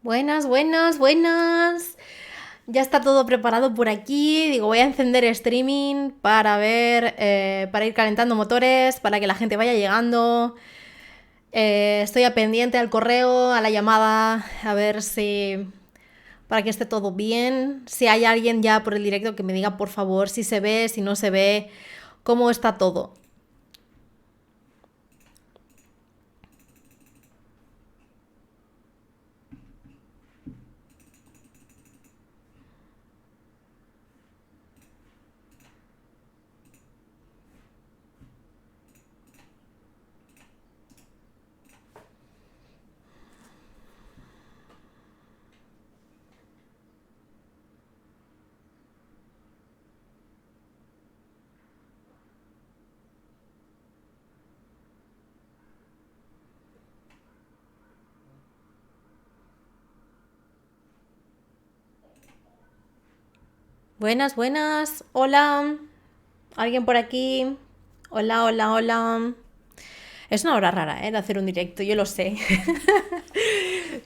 Buenas, buenas, buenas. Ya está todo preparado por aquí. Digo, voy a encender streaming para ver, para ir calentando motores, para que la gente vaya llegando. Estoy a pendiente al correo, a la llamada, a ver si... para que esté todo bien. Si hay alguien ya por el directo que me diga, por favor, si se ve, si no se ve, cómo está todo. Buenas, buenas. Hola. ¿Alguien por aquí? Hola, hola, hola. Es una hora rara, ¿eh? De hacer un directo, yo lo sé.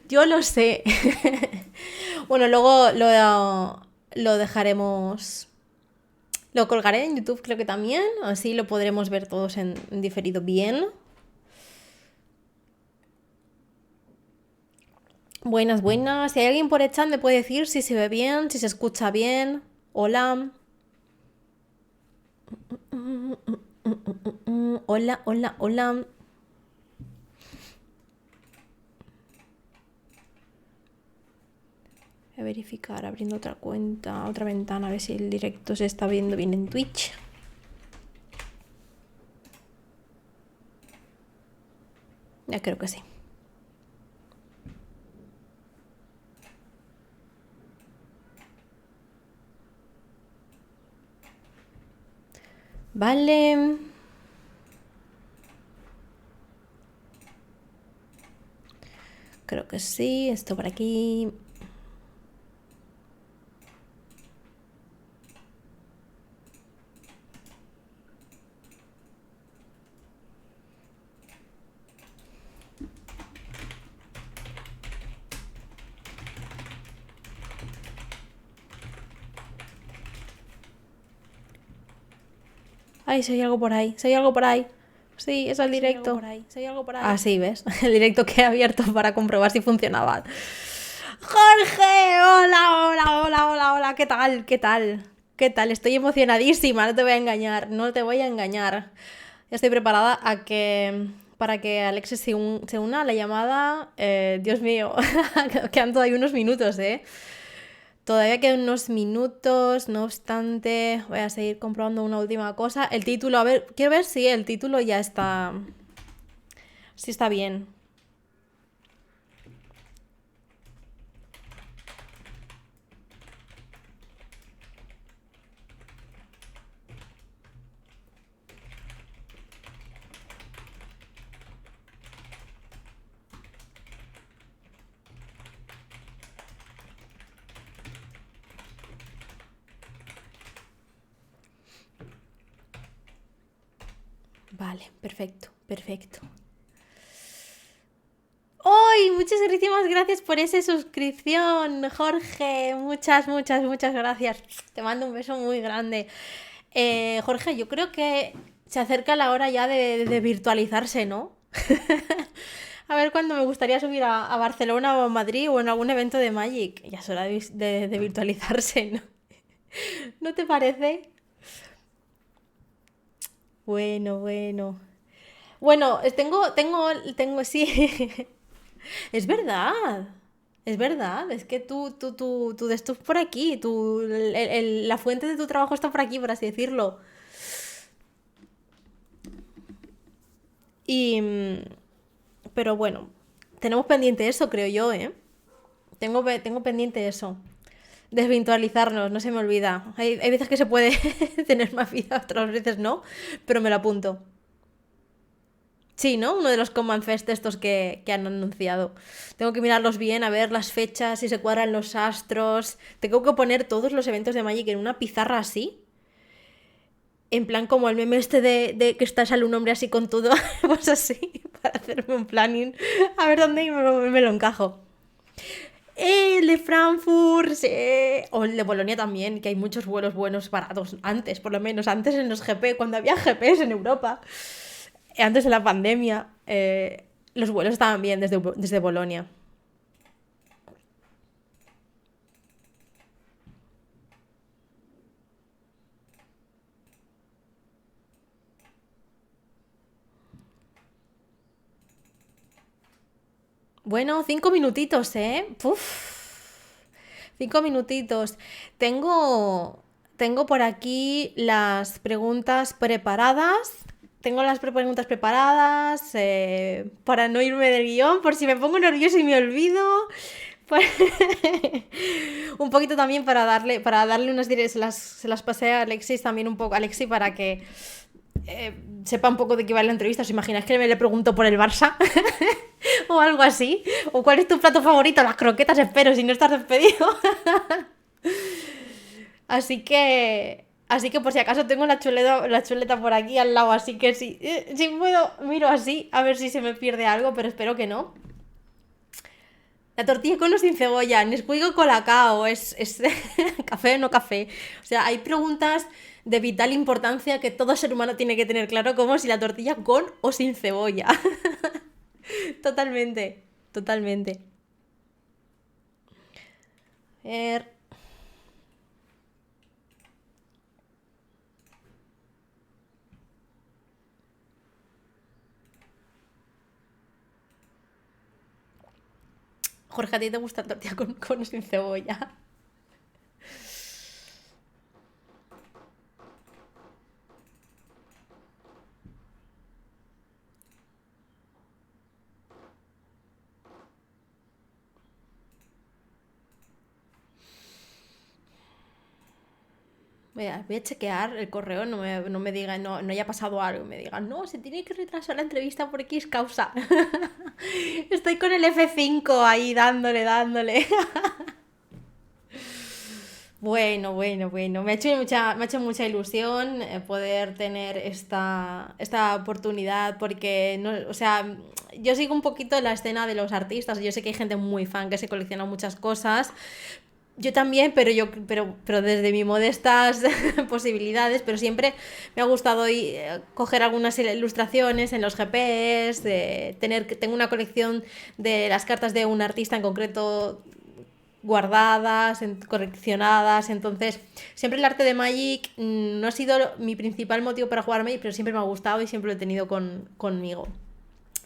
Yo lo sé. Bueno, luego lo dejaremos... Lo colgaré en YouTube, creo que también. Así lo podremos ver todos en diferido bien. Buenas, buenas. Si hay alguien por el chat me puede decir si se ve bien, si se escucha bien. Hola. Hola, hola, hola. Voy a verificar abriendo otra cuenta, otra ventana, a ver si el directo se está viendo bien en Twitch. Ya creo que sí. Vale. Creo que sí. Esto por aquí. Ay, si hay algo por ahí. Si hay algo por ahí. Sí, es el directo. Si hay algo por ahí. Ah, sí, ¿ves? El directo que he abierto para comprobar si funcionaba. Jorge, hola, hola, hola, hola, hola. ¿Qué tal? ¿Qué tal? ¿Qué tal? Estoy emocionadísima, no te voy a engañar. No te voy a engañar. Estoy preparada para que Alexis se una a la llamada. Dios mío, quedan todavía unos minutos, ¿eh? Todavía quedan unos minutos, no obstante, voy a seguir comprobando una última cosa. El título, a ver, quiero ver si el título ya está... si está bien. Vale, perfecto, perfecto. ¡Ay! Muchísimas gracias por esa suscripción, Jorge. Muchas, muchas, muchas gracias. Te mando un beso muy grande. Jorge, yo creo que se acerca la hora ya de virtualizarse, ¿no? A ver cuándo me gustaría subir a Barcelona o a Madrid o en algún evento de Magic. Ya es hora de virtualizarse, ¿no? ¿No te parece? Bueno, bueno. Bueno, sí. Es verdad. Es verdad. Es que tú de esto es por aquí. La fuente de tu trabajo está por aquí, por así decirlo. Y... Pero bueno, tenemos pendiente eso, creo yo, ¿eh? Tengo pendiente eso. Desvirtualizarnos, no se me olvida. Hay veces que se puede tener más vida, otras veces no, pero me lo apunto. Sí, ¿no? Uno de los Command Fest estos que han anunciado. Tengo que mirarlos bien, a ver las fechas, si se cuadran los astros. Tengo que poner todos los eventos de Magic en una pizarra así. En plan como el meme este de que está sale un hombre así con todo. Pues así, para hacerme un planning. A ver dónde me lo encajo. El de Frankfurt, sí. O el de Bolonia también, que hay muchos vuelos buenos baratos. Antes, por lo menos, antes en los GP, cuando había GPs en Europa, antes de la pandemia, los vuelos estaban bien desde Bolonia. Bueno, 5 minutitos, ¿eh? Puf. 5 minutitos. Tengo por aquí las preguntas preparadas. Tengo las preguntas preparadas para no irme del guión, por si me pongo nerviosa y me olvido. Un poquito también para darle unas direcciones, se las pasé a Alexis también un poco, Alexi, para que sepa un poco de qué va la entrevista. ¿Os imagináis que me le pregunto por el Barça? O algo así. ¿O cuál es tu plato favorito? Las croquetas, espero, si no estás despedido. Así que por si acaso tengo la chuleta por aquí al lado, así que si puedo, miro así, a ver si se me pierde algo, pero espero que no. La tortilla con o sin cebolla, Nesquik o colacao, es café o no café. O sea, hay preguntas de vital importancia que todo ser humano tiene que tener claro, como si la tortilla con o sin cebolla. Totalmente. A ver. Jorge, ¿a ti te gusta la tortilla con o sin cebolla? Voy a chequear el correo, no me digan, no haya pasado algo, me digan, no, se tiene que retrasar la entrevista por X causa. Estoy con el F5 ahí dándole. Bueno, me ha hecho mucha ilusión poder tener esta oportunidad porque, no, o sea, yo sigo un poquito la escena de los artistas, yo sé que hay gente muy fan que se colecciona muchas cosas, yo también, pero desde mis modestas posibilidades, pero siempre me ha gustado coger algunas ilustraciones en los GPs, tengo una colección de las cartas de un artista en concreto guardadas, coleccionadas, entonces siempre el arte de Magic no ha sido mi principal motivo para jugar Magic, pero siempre me ha gustado y siempre lo he tenido conmigo.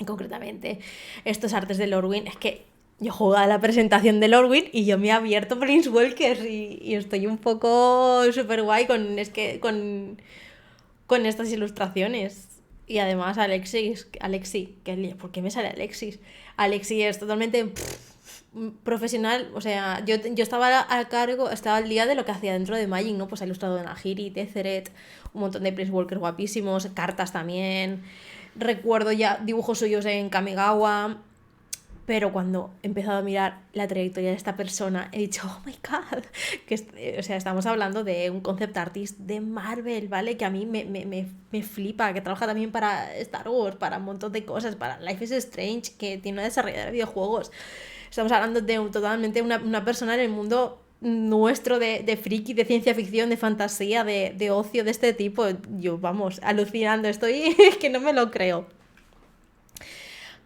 Y concretamente estos artes de Lorwyn, es que yo juego a la presentación de Lorwyn y yo me he abierto Planeswalkers y estoy un poco súper guay con estas ilustraciones. Y además Alexi, ¿por qué me sale Alexis? Alexi es totalmente profesional, o sea, yo estaba a cargo, estaba al día de lo que hacía dentro de Magic, ¿no? Pues ha ilustrado Nahiri, Tezzeret, un montón de Planeswalkers guapísimos, cartas también. Recuerdo ya dibujos suyos en Kamigawa. Pero cuando he empezado a mirar la trayectoria de esta persona, he dicho, oh my god, o sea, estamos hablando de un concept artist de Marvel, ¿vale? Que a mí me flipa, que trabaja también para Star Wars, para un montón de cosas, para Life is Strange, que tiene una desarrolladora de videojuegos. Estamos hablando de totalmente una persona en el mundo nuestro de friki, de ciencia ficción, de fantasía, de ocio de este tipo. Yo, vamos, alucinando, estoy que no me lo creo.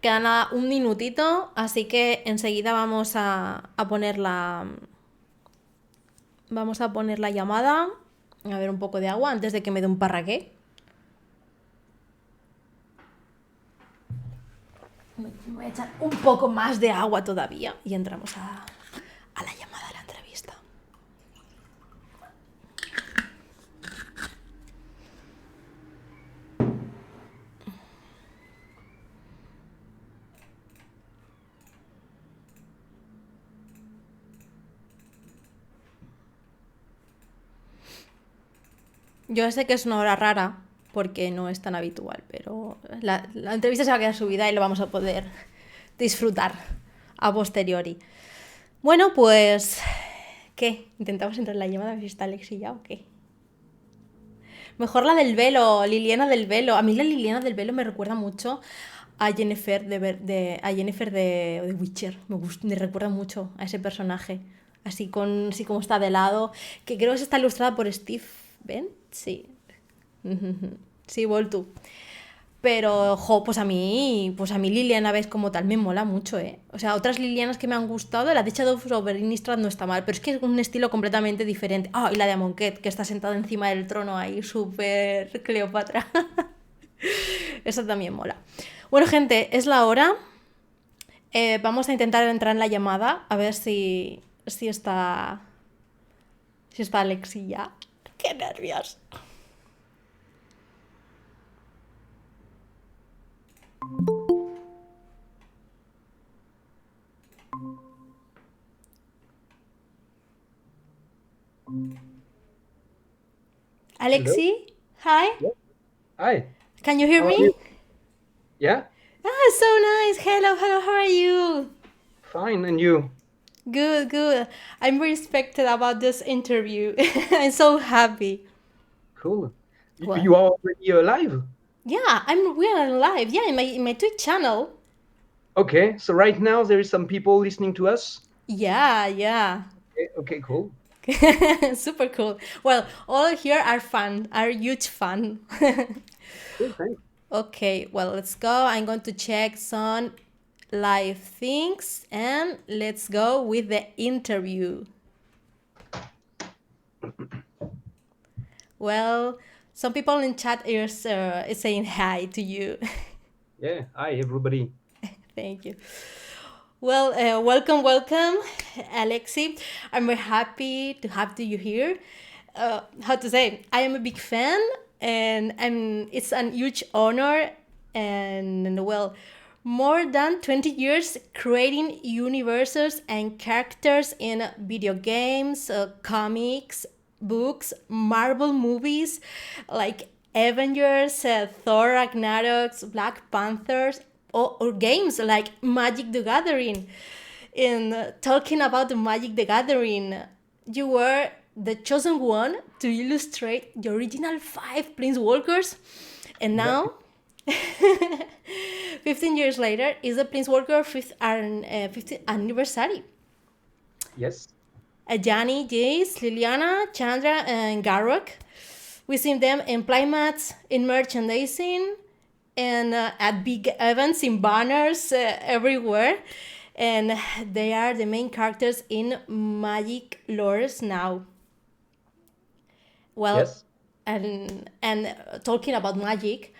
Queda nada, un minutito, así que enseguida vamos a poner la llamada. A ver, un poco de agua antes de que me dé un parraqué. Me voy a echar un poco más de agua todavía y entramos a la llamada de la entrevista. Yo sé que es una hora rara porque no es tan habitual, pero la entrevista se va a quedar subida y lo vamos a poder disfrutar a posteriori. Bueno, pues ¿qué? ¿Intentamos entrar en la llamada a ver si está Alexi ya o qué? Mejor la del velo, Liliana del velo. A mí la Liliana del velo me recuerda mucho a Yennefer a Yennefer de Witcher. Me recuerda mucho a ese personaje. Así como está de lado. Que creo que está ilustrada por Steve Ben. Sí. Sí, Voltu. Pero, pues a mí Liliana ves como tal me mola mucho, ¿eh? O sea, otras Lilianas que me han gustado, la de Shadow of Innistrad no está mal, pero es que es un estilo completamente diferente. Y la de Amonkhet, que está sentada encima del trono ahí, súper Cleopatra. Esa también mola. Bueno, gente, es la hora. Vamos a intentar entrar en la llamada, a ver si está Aleksi ya. ¡Qué nervios! Aleksi, hi. Yeah. Hi. Can you hear How are me? you? Yeah. So nice. Hello, how are you? Fine. And you? Good. I'm very expected about this interview. I'm so happy. Cool. What? You are already live? Yeah, we are live. Yeah, in my Twitch channel. Okay. So right now there is some people listening to us. Yeah. Okay. Cool. Super cool. Well, all here are huge fan. Cool. Thanks. Okay, well, let's go. I'm going to check some live things and let's go with the interview. Well, some people in chat is saying hi to you. Yeah. Hi, everybody. Thank you. Well, welcome, Aleksi. I'm very happy to have you here. How to say? I am a big fan, and it's a huge honor. And well, more than 20 years creating universes and characters in video games, comics, books, Marvel movies, like Avengers, Thor, Ragnarok, Black Panthers, or games like Magic the Gathering. In talking about the Magic the Gathering, you were the chosen one to illustrate the original 5 Planeswalkers, and now, 15 years later, is the Planeswalker 15th anniversary. Yes. Ajani, Jace, Liliana, Chandra, and Garruk. We see them in playmats, in merchandising, and at big events, in banners everywhere. And they are the main characters in Magic lores now. Well, Yes. And talking about Magic,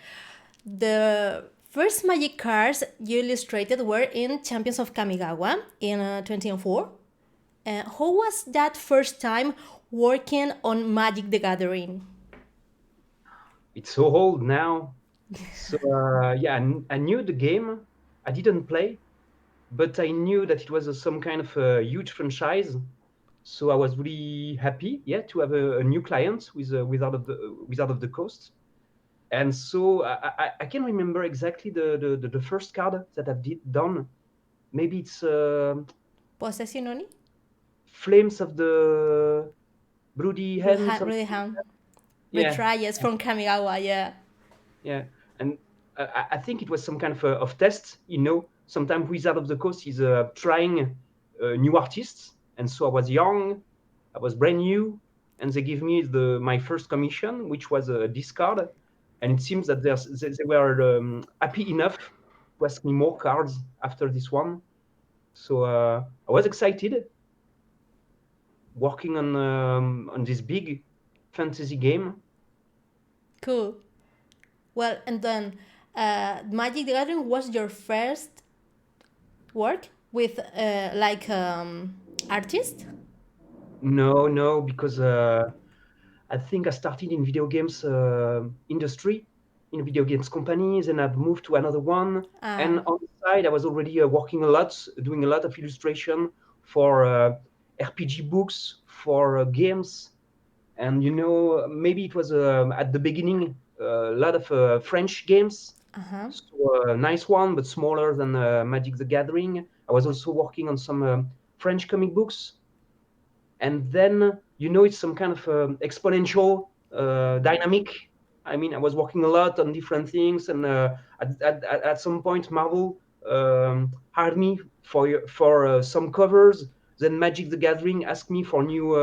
the first Magic cards you illustrated were in Champions of Kamigawa in 2004. How was that first time working on Magic the Gathering? It's so old now. So yeah, I knew the game. I didn't play, but I knew that it was some kind of a huge franchise. So I was really happy, to have a new client with Wizard of the Coast. And so I can remember exactly the first card that I've done. Maybe it's Possession Oni? Flames of the Bloody Hand. Bloody Hand. Yeah. Betrayers from Kamigawa, yeah. Yeah. And I think it was some kind of test. Sometimes Wizard of the Coast is trying new artists. And so I was young, I was brand new, and they give me my first commission, which was a discard. And it seems that they were happy enough to ask me more cards after this one. So I was excited working on this big fantasy game. Cool. Well, and then Magic the Gathering was your first work with artist? No, because I think I started in video games industry, in video games companies, and I've moved to another one. And on the side, I was already working a lot, doing a lot of illustration for RPG books, for games. And maybe it was at the beginning a lot of French games. So a nice one, but smaller than Magic the Gathering. I was also working on some French comic books. And then, it's some kind of exponential dynamic. I mean, I was working a lot on different things, and at some point, Marvel hired me for some covers. Then Magic the Gathering asked me for new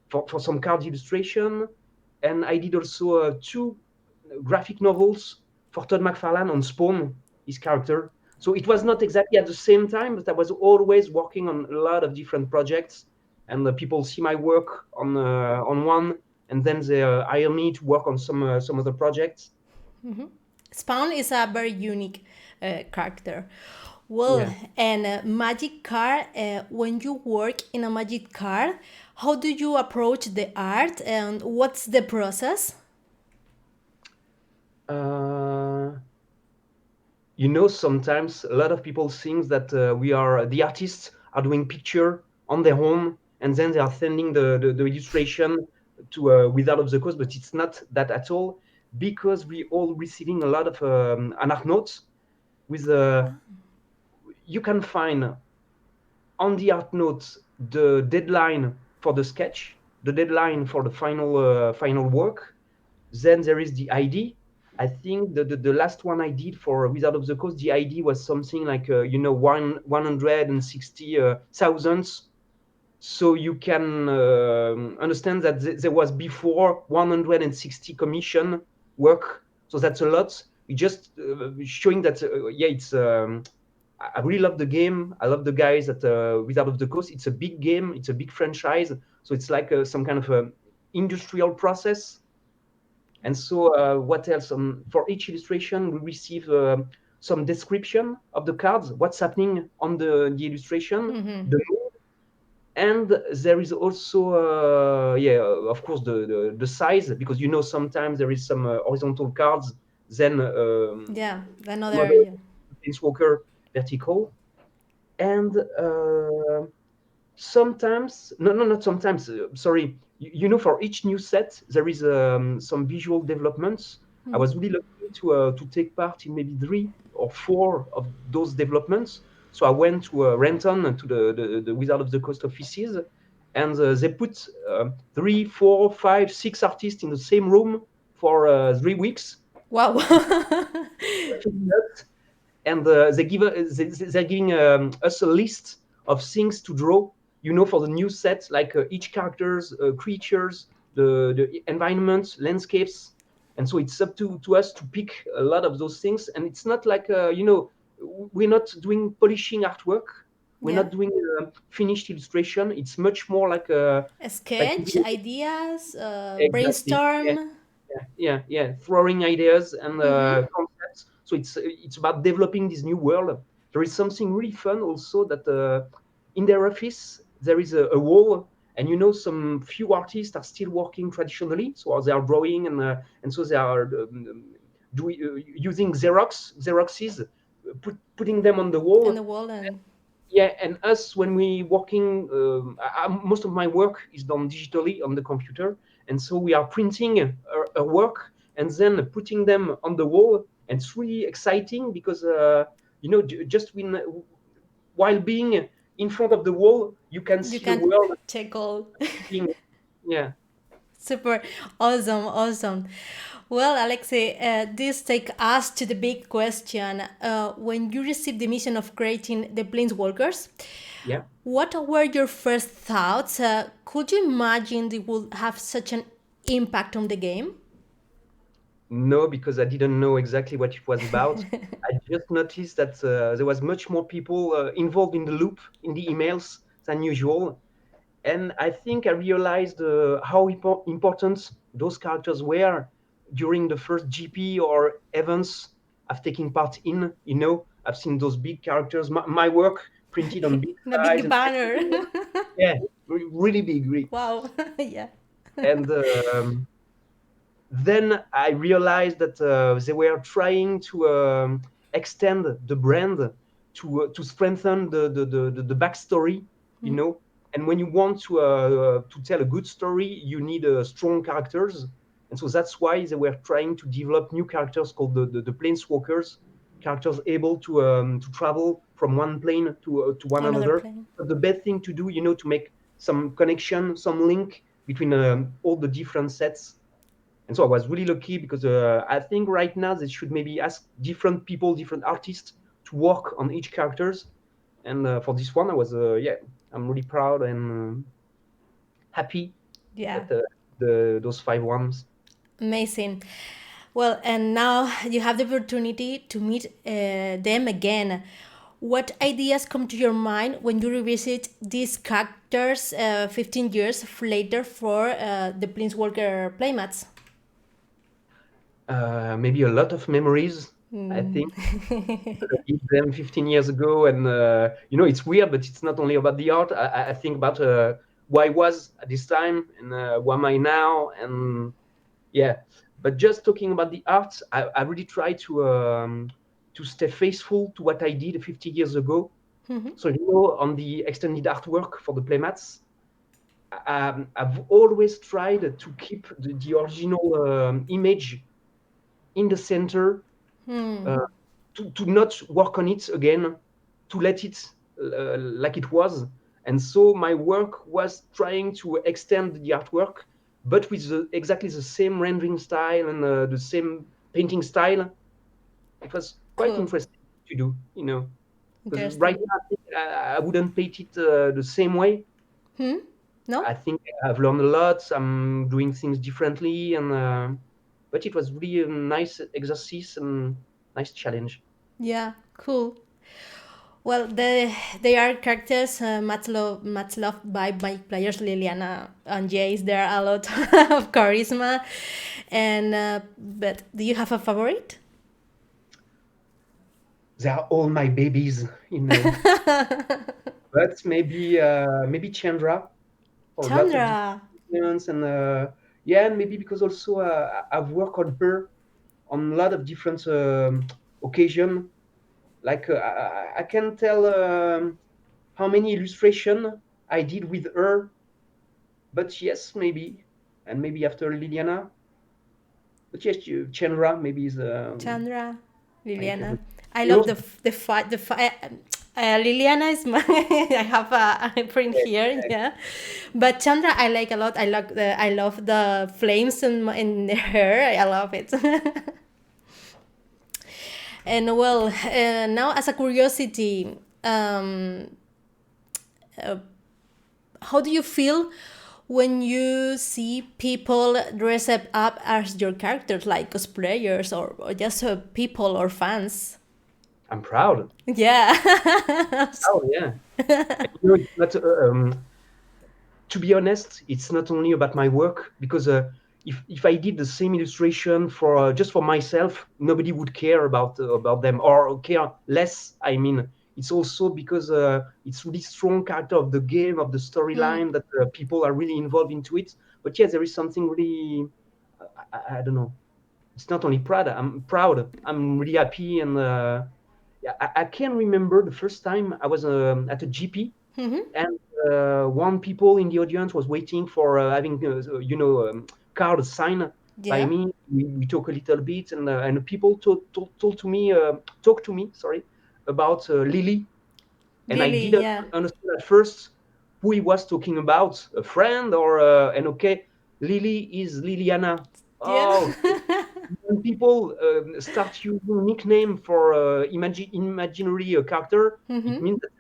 for some card illustration, and I did also 2 graphic novels for Todd McFarlane on Spawn, his character. So it was not exactly at the same time, but I was always working on a lot of different projects, and people see my work on one, and then they hire me to work on some other projects. Spawn is a very unique character. Well, Yeah. and magic card, when you work in a magic card, how do you approach the art and what's the process? Sometimes a lot of people think that the artists are doing picture on their own, and then they are sending the illustration to Wizard of the Coast, but it's not that at all, because we all receiving a lot of an art notes with you can find on the art notes the deadline for the sketch, the deadline for the final work. Then there is the ID. I think the last one I did for Wizard of the Coast, the ID was something like 160,000. So you can understand that there was before 160 commission work. So that's a lot. It just showing that it's. I really love the game. I love the guys at Wizard of the Coast. It's a big game. It's a big franchise. So it's like some kind of industrial process. And so what else? For each illustration, we receive some description of the cards, what's happening on the illustration, the mood, and there is also, of course, the size, because sometimes there is some horizontal cards, then Another. Planeswalker vertical, and sometimes, no, not sometimes, sorry, for each new set, there is some visual developments. I was really lucky to take part in maybe 3 or 4 of those developments. So I went to Renton, to the Wizard of the Coast offices, and they put 3, 4, 5, 6 artists in the same room for 3 weeks. Wow. And they're giving us a list of things to draw, for the new set, like each characters, creatures, the environment, landscapes. And so it's up to us to pick a lot of those things. And it's not like, we're not doing polishing artwork. We're not doing finished illustration. It's much more like A sketch, ideas, exactly, brainstorm. throwing ideas and concepts. So it's about developing this new world. There is something really fun also that in their office there is a wall, and some few artists are still working traditionally, so they are drawing, and so they are using Xeroxes, putting them on the wall. On the wall and And us, when we working, most of my work is done digitally on the computer, and so we are printing a work and then putting them on the wall, and it's really exciting because just while being in front of the wall, you can see the world. check all. Yeah. Super awesome. Well, Alexei, this take us to the big question. When you received the mission of creating the Planeswalkers, Yeah. what were your first thoughts? Could you imagine they would have such an impact on the game? No, because I didn't know exactly what it was about. I just noticed that there was much more people involved in the loop, in the emails, than usual. And I think I realized how important those characters were during the first GP or events I've taken part in. I've seen those big characters, my work printed on big A size. big banner. Yeah, really big. Really. Wow. Yeah. And then I realized that they were trying to extend the brand to strengthen the backstory, And when you want to tell a good story, you need strong characters, and so that's why they were trying to develop new characters called the Planeswalkers, characters able to travel from one plane to one another. Plane. But the best thing to do, to make some connection, some link between all the different sets. And so I was really lucky because I think right now they should maybe ask different people, different artists to work on each characters. And for this one, I was, I'm really proud and happy Yeah. at those 5 ones. Amazing. Well, and now you have the opportunity to meet them again. What ideas come to your mind when you revisit these characters 15 years later for the Planeswalker Playmats? Maybe a lot of memories, I think. I did them 15 years ago, and it's weird, but it's not only about the art. I think about who I was at this time and who am I now, and yeah. But just talking about the art, I really try to stay faithful to what I did 50 years ago. So on the extended artwork for the Playmats, I've always tried to keep the original image in the center, to not work on it again, to let it like it was. And so my work was trying to extend the artwork, but with exactly the same rendering style and the same painting style. It was quite Cool. interesting to do, because Interesting. right now I think I wouldn't paint it the same way. No? I think I've learned a lot. I'm doing things differently, and but it was really a nice exercise and nice challenge. Yeah, cool. Well, they are characters much loved by my players. Liliana and Jace, there are a lot of charisma. And but do you have a favorite? They are all my babies, But maybe Chandra for lots of Chandra. different and yeah, and maybe because also I've worked on her on a lot of different occasion. Like I can tell how many illustration I did with her, but yes, maybe, and maybe after Liliana. But yes, Chandra maybe is Chandra. my Liliana. favorite. I You love know, the fight. The fight. Liliana is my. I have a print here, yeah. But Chandra, I like a lot. I love the flames in her. I love it. And well, now as a curiosity, how do you feel when you see people dress up as your characters, like cosplayers or just people or fans? I'm proud. Yeah. Oh yeah. It's not, to be honest, it's not only about my work, because if I did the same illustration for just for myself, nobody would care about them, or care less. I mean, it's also because it's really strong character of the game, of the storyline, that people are really involved into it. But yeah, there is something really, I don't know. It's not only proud. I'm proud. I'm really happy, and yeah, I can remember the first time I was at a GP, and one people in the audience was waiting for having card signed by Yeah. me. We talk a little bit, and people talk to me, sorry, about Lily, and I Lily, didn't yeah. understand at first who he was talking about, a friend or and okay, Lily is Liliana. Yeah. Oh, when people start using nickname for imaginary character, it means that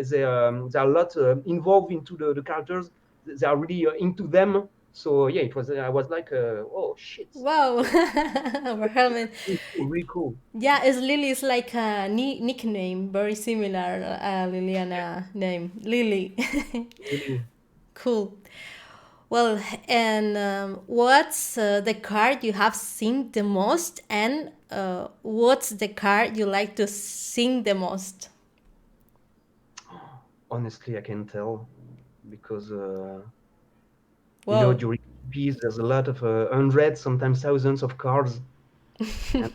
there are a lot involved into the characters. They are really into them. So yeah, it was. I was like, oh shit. Wow. Our helmet. Really cool, really cool. Yeah, it's Lily is like a nickname, very similar Liliana name. Lily. Really. Cool. Well, and what's the card you have seen the most, and what's the card you like to sing the most? Honestly, I can tell because Wow. during GPs there's a lot of hundreds, sometimes thousands of cards, and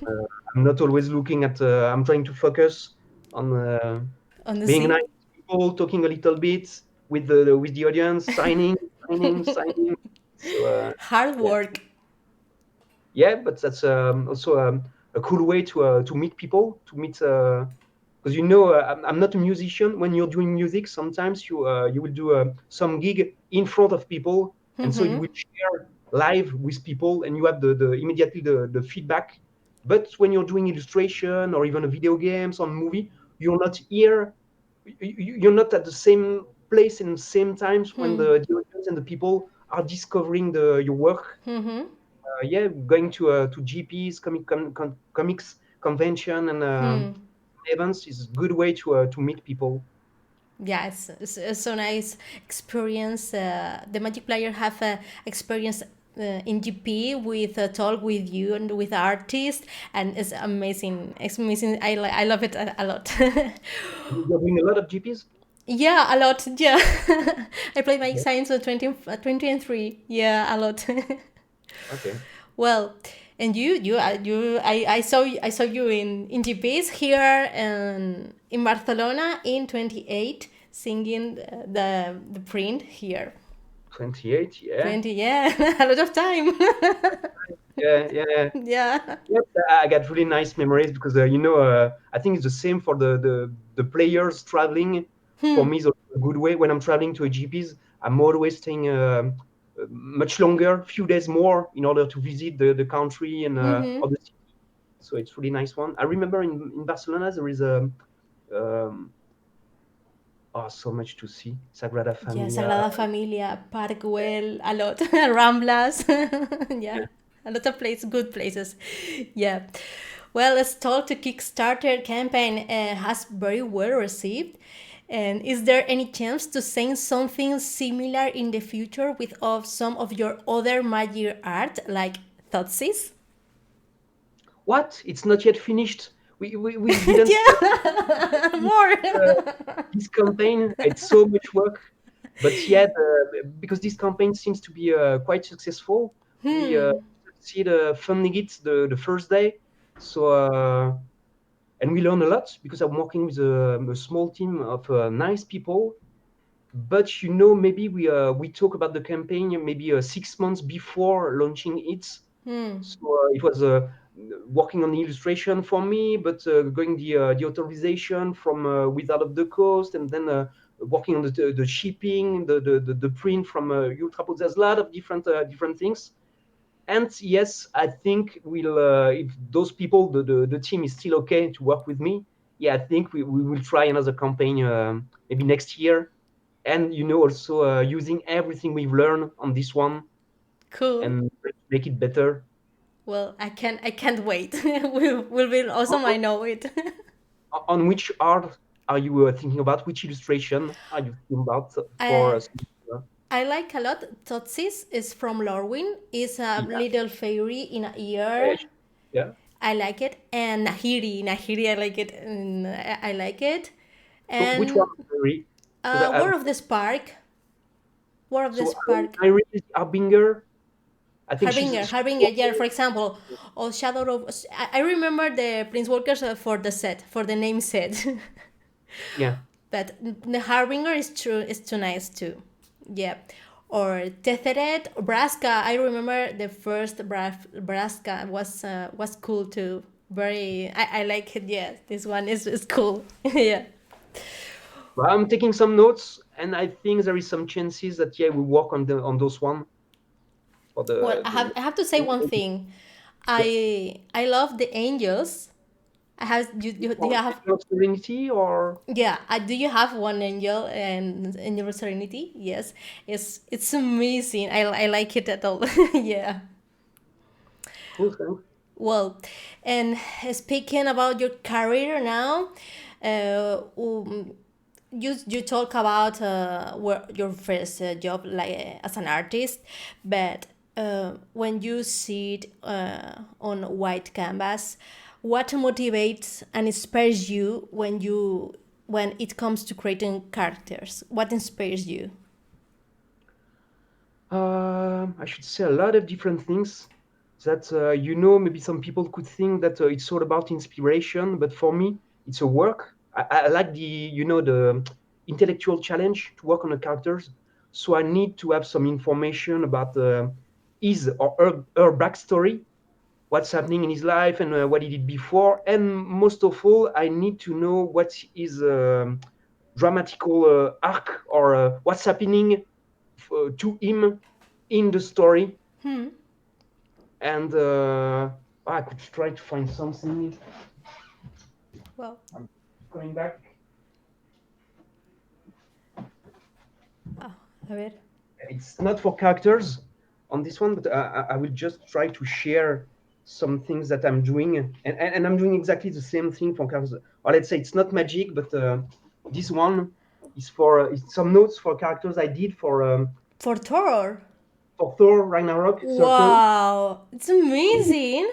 I'm not always looking at. I'm trying to focus on On the being sea? nice to people, talking a little bit with the audience, signing. So Hard yeah, work. yeah, but that's also a cool way to meet people, to meet because I'm not a musician. When you're doing music, sometimes you will do some gig in front of people, and so you will share live with people, and you have the immediately the feedback. But when you're doing illustration or even a video games or movie, you're not here. You're not at the same place and same times when the audience and the people are discovering your work. Yeah, going to GPs, comics convention, and events is a good way to meet people. Yeah, it's a so nice experience. The Magic player have experience in GP with a talk with you and with artists, and it's amazing. It's amazing. I love it a lot. You're doing a lot of GPs. Yeah, a lot. Yeah, I play my Okay. science 20 and 3. Yeah, a lot. Okay. Well, and I saw you in GPs here in Barcelona in 28 singing the print here. 28. Yeah. 20, yeah, a lot of time. Yeah. Yeah. Yeah. Yes, I got really nice memories because I think it's the same for the players traveling. For me, it's also a good way. When I'm traveling to a GPs, I'm always staying much longer, few days more, in order to visit the country and or the city. So it's really nice one. I remember in Barcelona there is so much to see. Sagrada Yeah, Familia. Sagrada Familia, Park Güell, a lot. Ramblas. Yeah, Yeah. a lot of good places. Yeah. Well, let's talk to Kickstarter campaign has very well received. And is there any chance to sing something similar in the future with of some of your other magic art, like Thoughtseize? What? It's not yet finished. We didn't Yeah, more. this campaign. It's so much work, but yet because this campaign seems to be quite successful, we see the funding it the first day. So and we learn a lot because I'm working with a small team of nice people. But maybe we talk about the campaign maybe 6 months before launching it. So it was working on the illustration for me, but going the authorization from without of the coast, and then working on the shipping, the print from Ultrapod. There's a lot of different things. And yes, I think we'll if those people, the team is still okay to work with me. Yeah, I think we will try another campaign maybe next year, and also using everything we've learned on this one Cool. and make it better. Well, I can't wait. Will be awesome. I know it. On which art are you thinking about? Which illustration are you thinking about for? uh, I like a lot. Totsis is from Lorwyn. It's a Yeah, little fairy in a yeah, ear. yeah. I like it. And Nahiri, I like it. And I like it. Which one? And Sorry, because War of the Spark. War of the so Spark. I read Arbinger. I think Harbinger, yeah, for example, or Shadow of. I remember the Planeswalkers for the set, for the name set. yeah. But the Harbinger is true, is too nice too. Yeah. Or Tetheret, Braska. I remember the first Braska was cool too. Very, I like it. Yeah, this one is cool. Yeah. Well, I'm taking some notes, and I think there is some chances that we work on those one for Well, the I have to say one thing. yeah. I love the angels. I have do you For have Serenity or yeah, do you have one angel and Angel of Serenity? Yes, it's amazing. I like it at all. Yeah. cool thing. Well, and speaking about your career now, you talk about your first job like as an artist, but when you sit on white canvas, what motivates and inspires you when it comes to creating characters? What inspires you? I should say a lot of different things that maybe some people could think that it's all about inspiration, but for me it's a work. I like the intellectual challenge to work on the characters, so I need to have some information about his or her backstory, what's happening in his life, and what he did before, and most of all I need to know what is dramatical arc or what's happening to him in the story. And I could try to find something. Well, I'm going back. a ver. It's not for characters on this one, but I will just try to share some things that I'm doing, and I'm doing exactly the same thing for characters. Or let's say it's not magic, but this one is for it's some notes for characters I did for Thor. Thor Ragnarok Circle. Wow, it's amazing.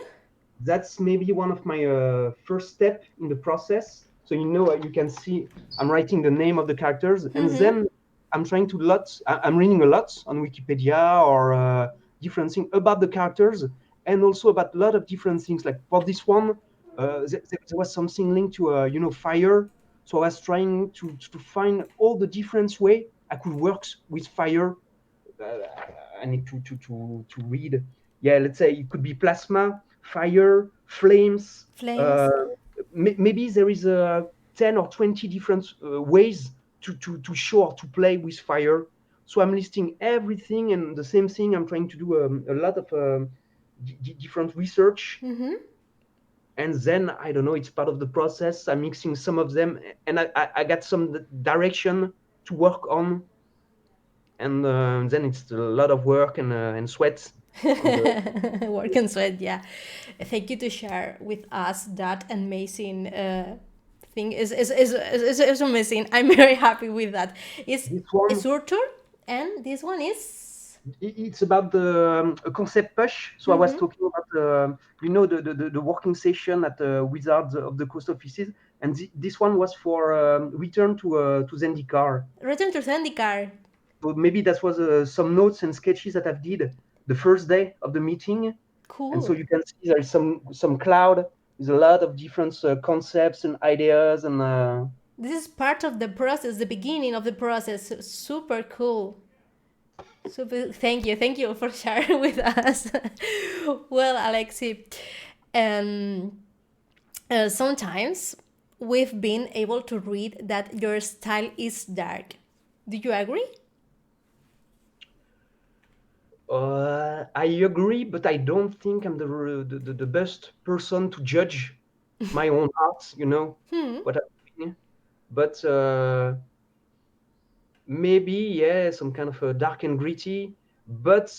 That's maybe one of my first step in the process. So you can see I'm writing the name of the characters, and then I'm trying to I'm reading a lot on Wikipedia or different things about the characters, and also about a lot of different things. Like for this one, there was something linked to fire. So I was trying to find all the different way I could work with fire. I need to read. Yeah, let's say it could be plasma, fire, flames. Flames. Maybe there is 10 or 20 different ways to show or to play with fire. So I'm listing everything, and the same thing. I'm trying to do a lot of different research. And then I don't know. It's part of the process. I'm mixing some of them, and I got some direction to work on, and then it's a lot of work and sweat. Work and sweat, yeah. Thank you to share with us that amazing thing. Is amazing. I'm very happy with that. It's your turn, and this one is. It's about the concept push. So I was talking about the working session at the Wizards of the Coast offices, and this one was for return to Zendikar. Return to Zendikar. So maybe that was some notes and sketches that I've did the first day of the meeting. Cool. And so you can see there's some cloud with a lot of different concepts and ideas, and this is part of the process, the beginning of the process. Super cool. Super. Thank you for sharing with us. Well, Aleksi, sometimes we've been able to read that your style is dark. Do you agree? I agree, but I don't think I'm the best person to judge my own art, what I'm doing. But maybe, yeah, some kind of dark and gritty. But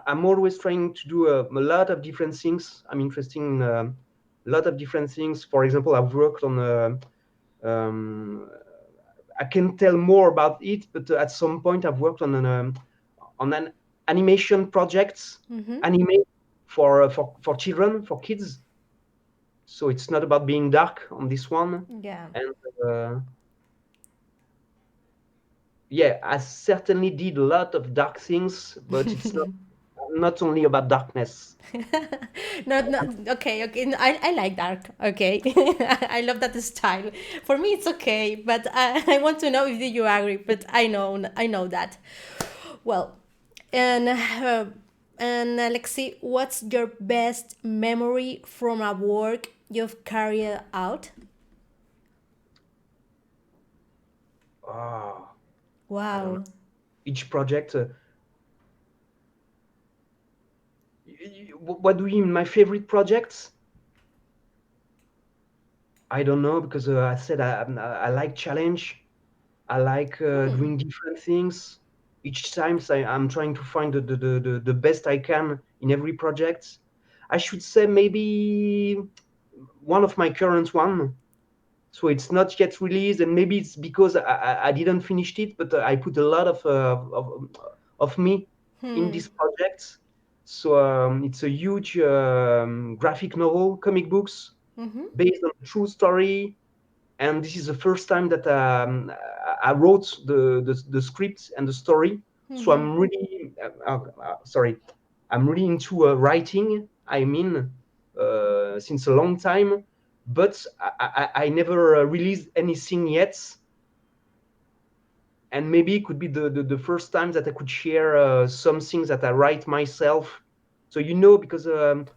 I'm always trying to do a lot of different things. I'm interested in a lot of different things. For example, I've worked on I can tell more about it, but at some point I've worked on an animation project, anime for children, for kids. So it's not about being dark on this one. Yeah. And yeah, I certainly did a lot of dark things, but it's not only about darkness. No, okay. I like dark. Okay, I love that style. For me, it's okay, but I want to know if you agree. But I know that. Well, and Alexi, what's your best memory from a work you've carried out? Wow. Each project. What do you mean? My favorite projects? I don't know, because I said I like challenge. I like doing different things. Each time I'm trying to find the best I can in every project. I should say maybe one of my current one. So it's not yet released, and maybe it's because I didn't finish it, but I put a lot of me in this project. So it's a huge graphic novel, comic books, based on a true story. And this is the first time that I wrote the script and the story. So I'm really I'm really into writing. I mean, since a long time, but I never released anything yet. And maybe it could be the first time that I could share some things that I write myself. So because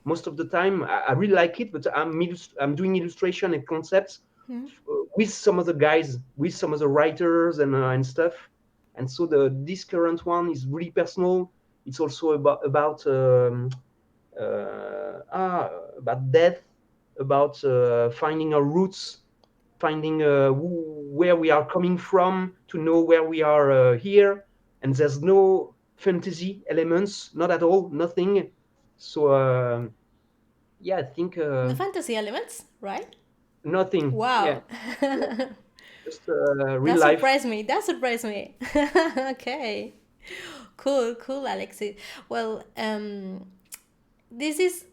most of the time I really like it, but I'm doing illustration and concepts with some other guys, with some other writers and stuff. And so this current one is really personal. It's also about death, about finding our roots, finding where we are coming from, to know where we are here. And there's no fantasy elements, not at all, nothing. So yeah, I think No fantasy elements, right? nothing. Yeah, Wow. just real life. That surprised me. Okay. Cool, Alexi. Well, this is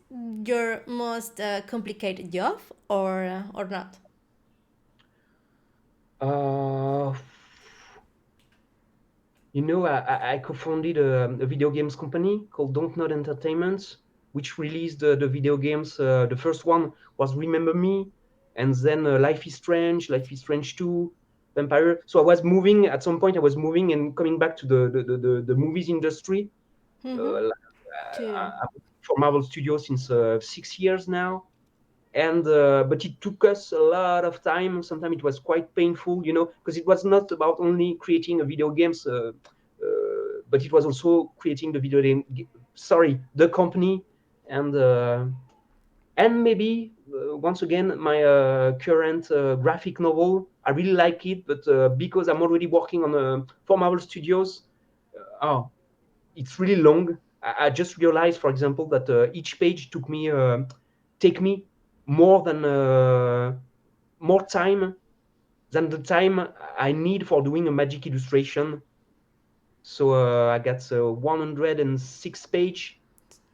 your most complicated job, or not? Uh, I co-founded a video games company called Don't Not Entertainment, which released the video games. The first one was Remember Me, and then Life is Strange 2, Vampire. So I was moving at some point. I was moving and coming back to the movies industry. Mm-hmm. I'm for Marvel Studios since 6 years now, and but it took us a lot of time. Sometimes it was quite painful, because it was not about only creating a video games, but it was also creating the the company, and maybe once again my current graphic novel. I really like it, but because I'm already working on for Marvel Studios, oh, it's really long. I just realized, for example, that each page take me more than more time than the time I need for doing a magic illustration. So I got 106 page,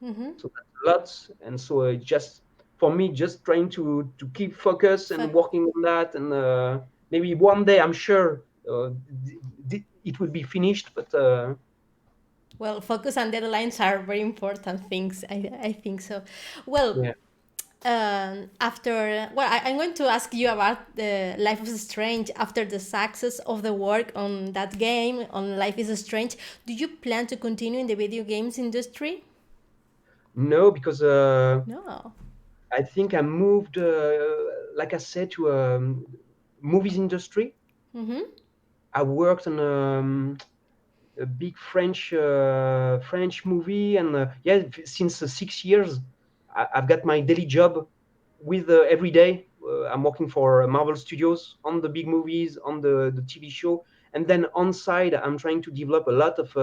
Mm-hmm. so that's a lot. And so just for me, just trying to keep focus and Fuck. working on that, and maybe one day I'm sure it will be finished, but. Well, focus and deadlines are very important things. I think so. Well, Yeah. I'm going to ask you about the Life is Strange after the success of the work on that game on Life is Strange. Do you plan to continue in the video games industry? No, because No. I think I moved, like I said, to movies industry. Mm-hmm. I worked on a big French movie, and yeah, since 6 years, I've got my daily job with every day. I'm working for Marvel Studios on the big movies, on the TV show, and then on side, I'm trying to develop a lot of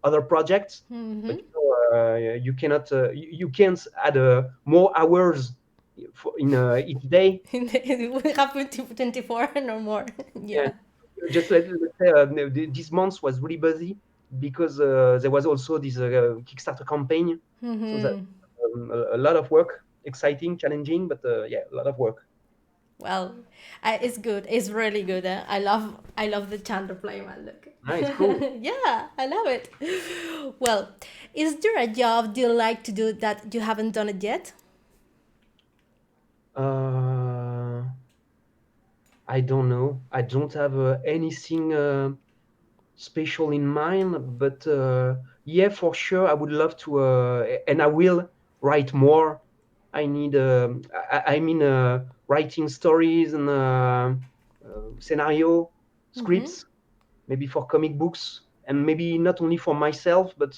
other projects. Mm-hmm. But you cannot, you can't add more hours in each day. We have 24 or more. Yeah, Yeah. just let's say this month was really busy because there was also this Kickstarter campaign, so that Mm-hmm. a lot of work, exciting, challenging, but yeah, a lot of work. Well, it's good. It's really good. I love the Chandler Playman look. Nice, cool. Yeah, I love it. Well, is there a job you like to do that you haven't done it yet? Uh, I don't know. I don't have anything special in mind, but yeah, for sure, I would love to, and I will write more. I need, I mean, writing stories and scenario Mm-hmm. scripts, maybe for comic books, and maybe not only for myself, but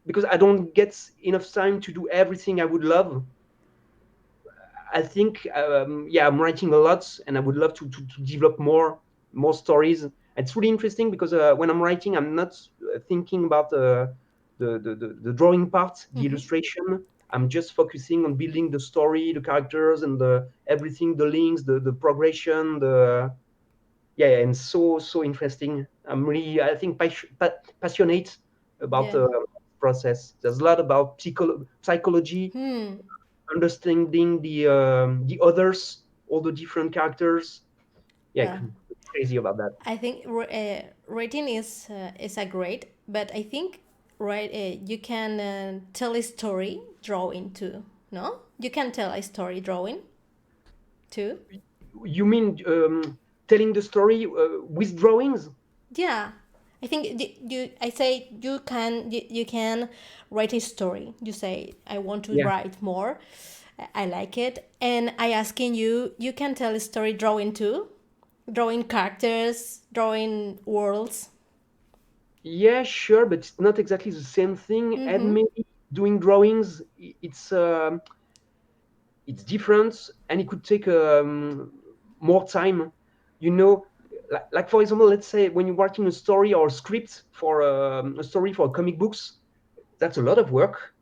because I don't get enough time to do everything I would love. I think, yeah, I'm writing a lot, and I would love to develop more stories. It's really interesting because when I'm writing, I'm not thinking about the drawing part, the Mm-hmm. illustration. I'm just focusing on building the story, the characters, and the everything, the links, the progression, the yeah, and so interesting. I'm really, I think, passionate about Yeah. the process. There's a lot about psychology, Hmm. understanding the others, all the different characters. Yeah, Well, crazy about that. I think writing is a great, but I think you can tell a story drawing too. No, you can tell a story drawing too. You mean telling the story with drawings? Yeah, I think I say you can write a story. You say I want to Yeah. write more. I like it, and I asking you. You can tell a story drawing too, drawing characters, drawing worlds. Yeah, sure, but it's not exactly the same thing. And maybe doing drawings, it's different, and it could take more time. You know, like for example, let's say when you're writing a story or a script for a story for comic books, that's a lot of work.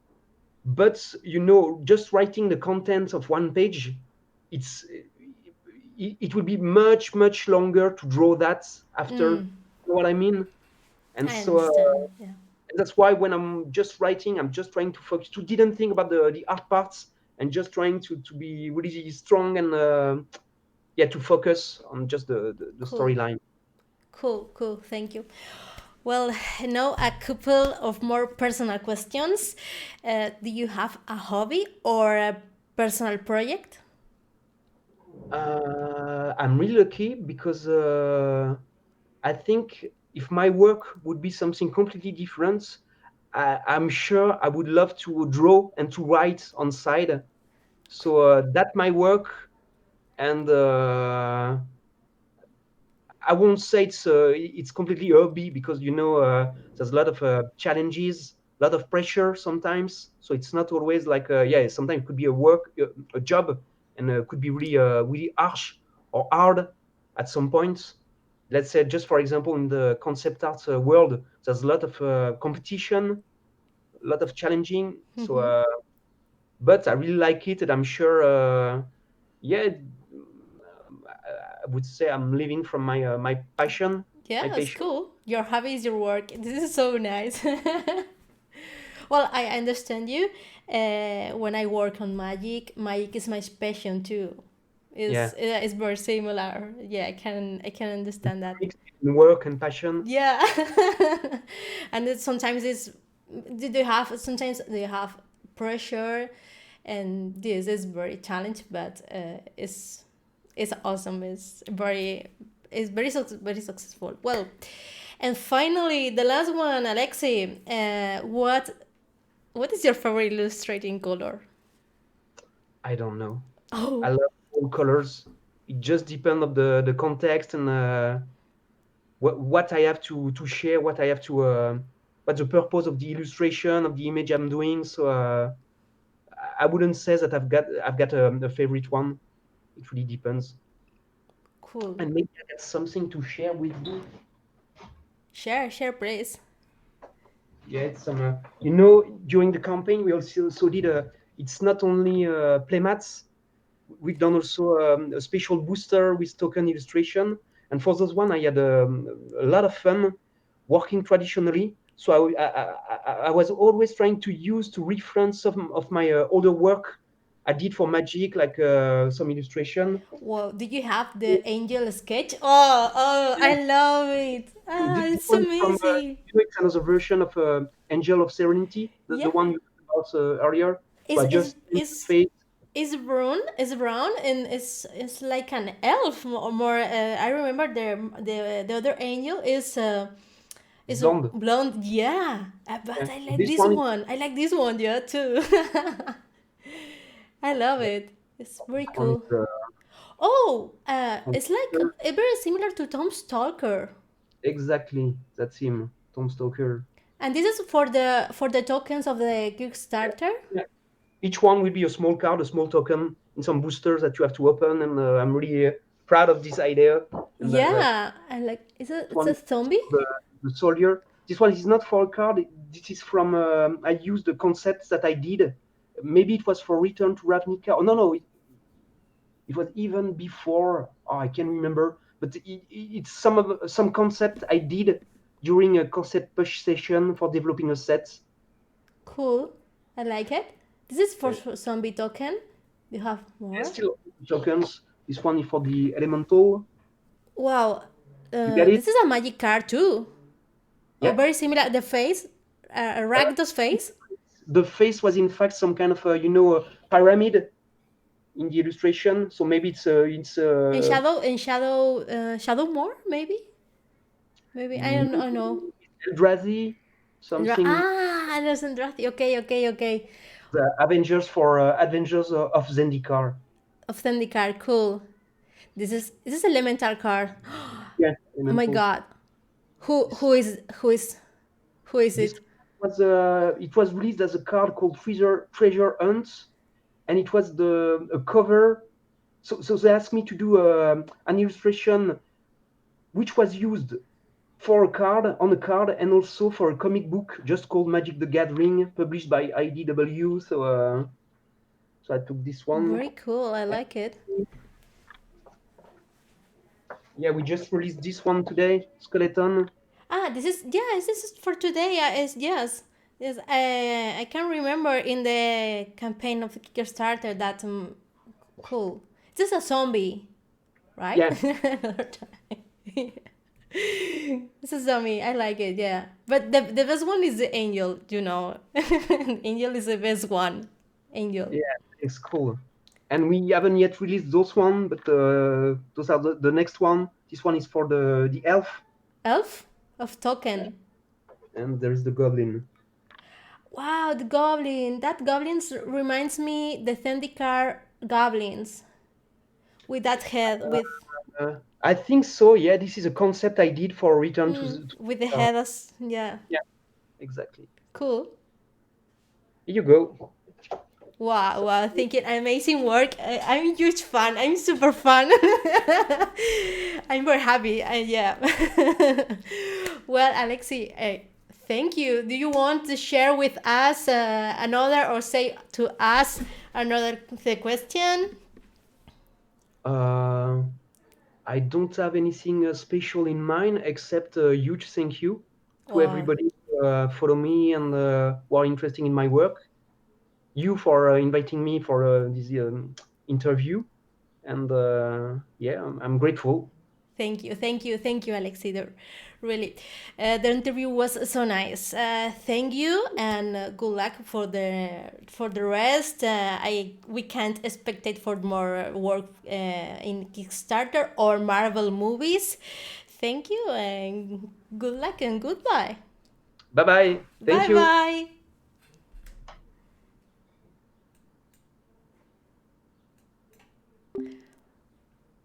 But just writing the content of one page, it will be much longer to draw that after. You know what I mean? And I so understand. Yeah. that's why when I'm just writing, I'm just trying to focus, to didn't think about the art parts, and just trying to be really strong and to focus on just the Cool. storyline. Cool. Thank you. Well, now a couple of more personal questions. Do you have a hobby or a personal project? I'm really lucky because I think if my work would be something completely different, I'm sure I would love to draw and to write on side. So that my work, and I won't say it's completely a hobby, because there's a lot of challenges, a lot of pressure sometimes. So it's not always like sometimes it could be a job, and could be really harsh or hard at some point. Let's say, just for example, in the concept art world, there's a lot of competition, a lot of challenging. So, but I really like it, and I'm sure, yeah, I would say I'm living from my passion. Yeah, My that's passion. cool. Your hobby is your work. This is so nice. Well, I understand you. When I work on magic is my passion too. Yeah, It's very similar. Yeah, I can understand that. mix between work and passion. Yeah, and sometimes do you have pressure, and this is very challenge, but it's awesome. Very successful. Well, and finally the last one, Alexi. What is your favorite illustrating color? I don't know. I Oh, love all colors. It just depends on the context, and what I have to share, what I have to what's the purpose of the illustration of the image I'm doing. So I wouldn't say that I've got a favorite one. It really depends. cool. And maybe I got something to share with you. Share, please. Yeah, it's some. During the campaign, we also did a. It's not only playmats. We've done also a special booster with token illustration, and for those one, I had a lot of fun working traditionally. So I was always trying to reference some of my older work I did for Magic, like some illustration. Well, did you have the angel sketch? Oh, I love it. Ah, This it's one is from, amazing. it's another version of Angel of Serenity, the Yeah, one you talked about earlier. So is I is just is face is brown, and it's like an elf or more. I remember the other angel is a blonde. blonde. Yeah, but Yeah. I like This this one is one. I like this one. Yeah, too. I love it. It's very this one cool. is Oh, Tom it's like Stoker. very similar to Tom Stalker. Exactly, that's him, Tom Stoker. And this is for the tokens of the Kickstarter. Yeah. Each one will be a small card, a small token, and some boosters that you have to open. And I'm really proud of this idea. And Yeah, I like. this It's a one, zombie. the soldier. This one is not for a card. This is from. I used the concepts that I did. Maybe it was for Return to Ravnica. Oh no, it was even before. Oh, I can't remember. But it's some concept I did during a concept push session for developing a set. Cool. I like it. This is for Uh, zombie token. You have There's more. still tokens. This one is for the elemental. Wow. You get it? This is a magic card too. Oh, Yeah. very similar. The face, Uh, Rakdos face. the face was in fact some kind of a pyramid in the illustration. So maybe And shadow more maybe. Maybe I don't know. Eldrazi, something. There's Andrathi. Okay. The Avengers for Avengers of Zendikar. Of Zendikar, cool. This is elemental card. Yeah, Oh my elemental. god. Who is Who is This it? it was released as a card called Treasure Hunt, and it was a cover. So they asked me to do an illustration which was used for a card, on a card, and also for a comic book just called Magic the Gathering, published by IDW. So I took this one. Very cool. I like it. Yeah, we just released this one today, Skeleton. This is for today. Yes. Yes, I can remember in the campaign of the Kickstarter that cool. This is a zombie, right? Yeah. It's a zombie. I like it. Yeah, but the best one is the angel. Angel is the best one. Angel. Yeah, it's cool. And we haven't yet released those one, but those are the next one. This one is for the elf. Elf of token. And there is the goblin. Wow, the goblin. That goblins reminds me the Zendikar goblins. With that head, with I think so. Yeah, this is a concept I did for Return to with the head as yeah. Yeah, exactly. Cool. Here you go. Wow, thank you. Amazing work. I'm a huge fan. I'm super fan. I'm very happy. Yeah. Well, Alexi, thank you. Do you want to share with us another, or say to us another question? I don't have anything special in mind except a huge thank you to everybody who follow me and who are interested in my work. You for inviting me for this interview, and yeah, I'm grateful. Thank you, Alexi. Really, the interview was so nice. Thank you, and good luck for the rest. We can't expect for more work in Kickstarter or Marvel movies. Thank you, and good luck and goodbye. Bye bye. Thank you. Bye.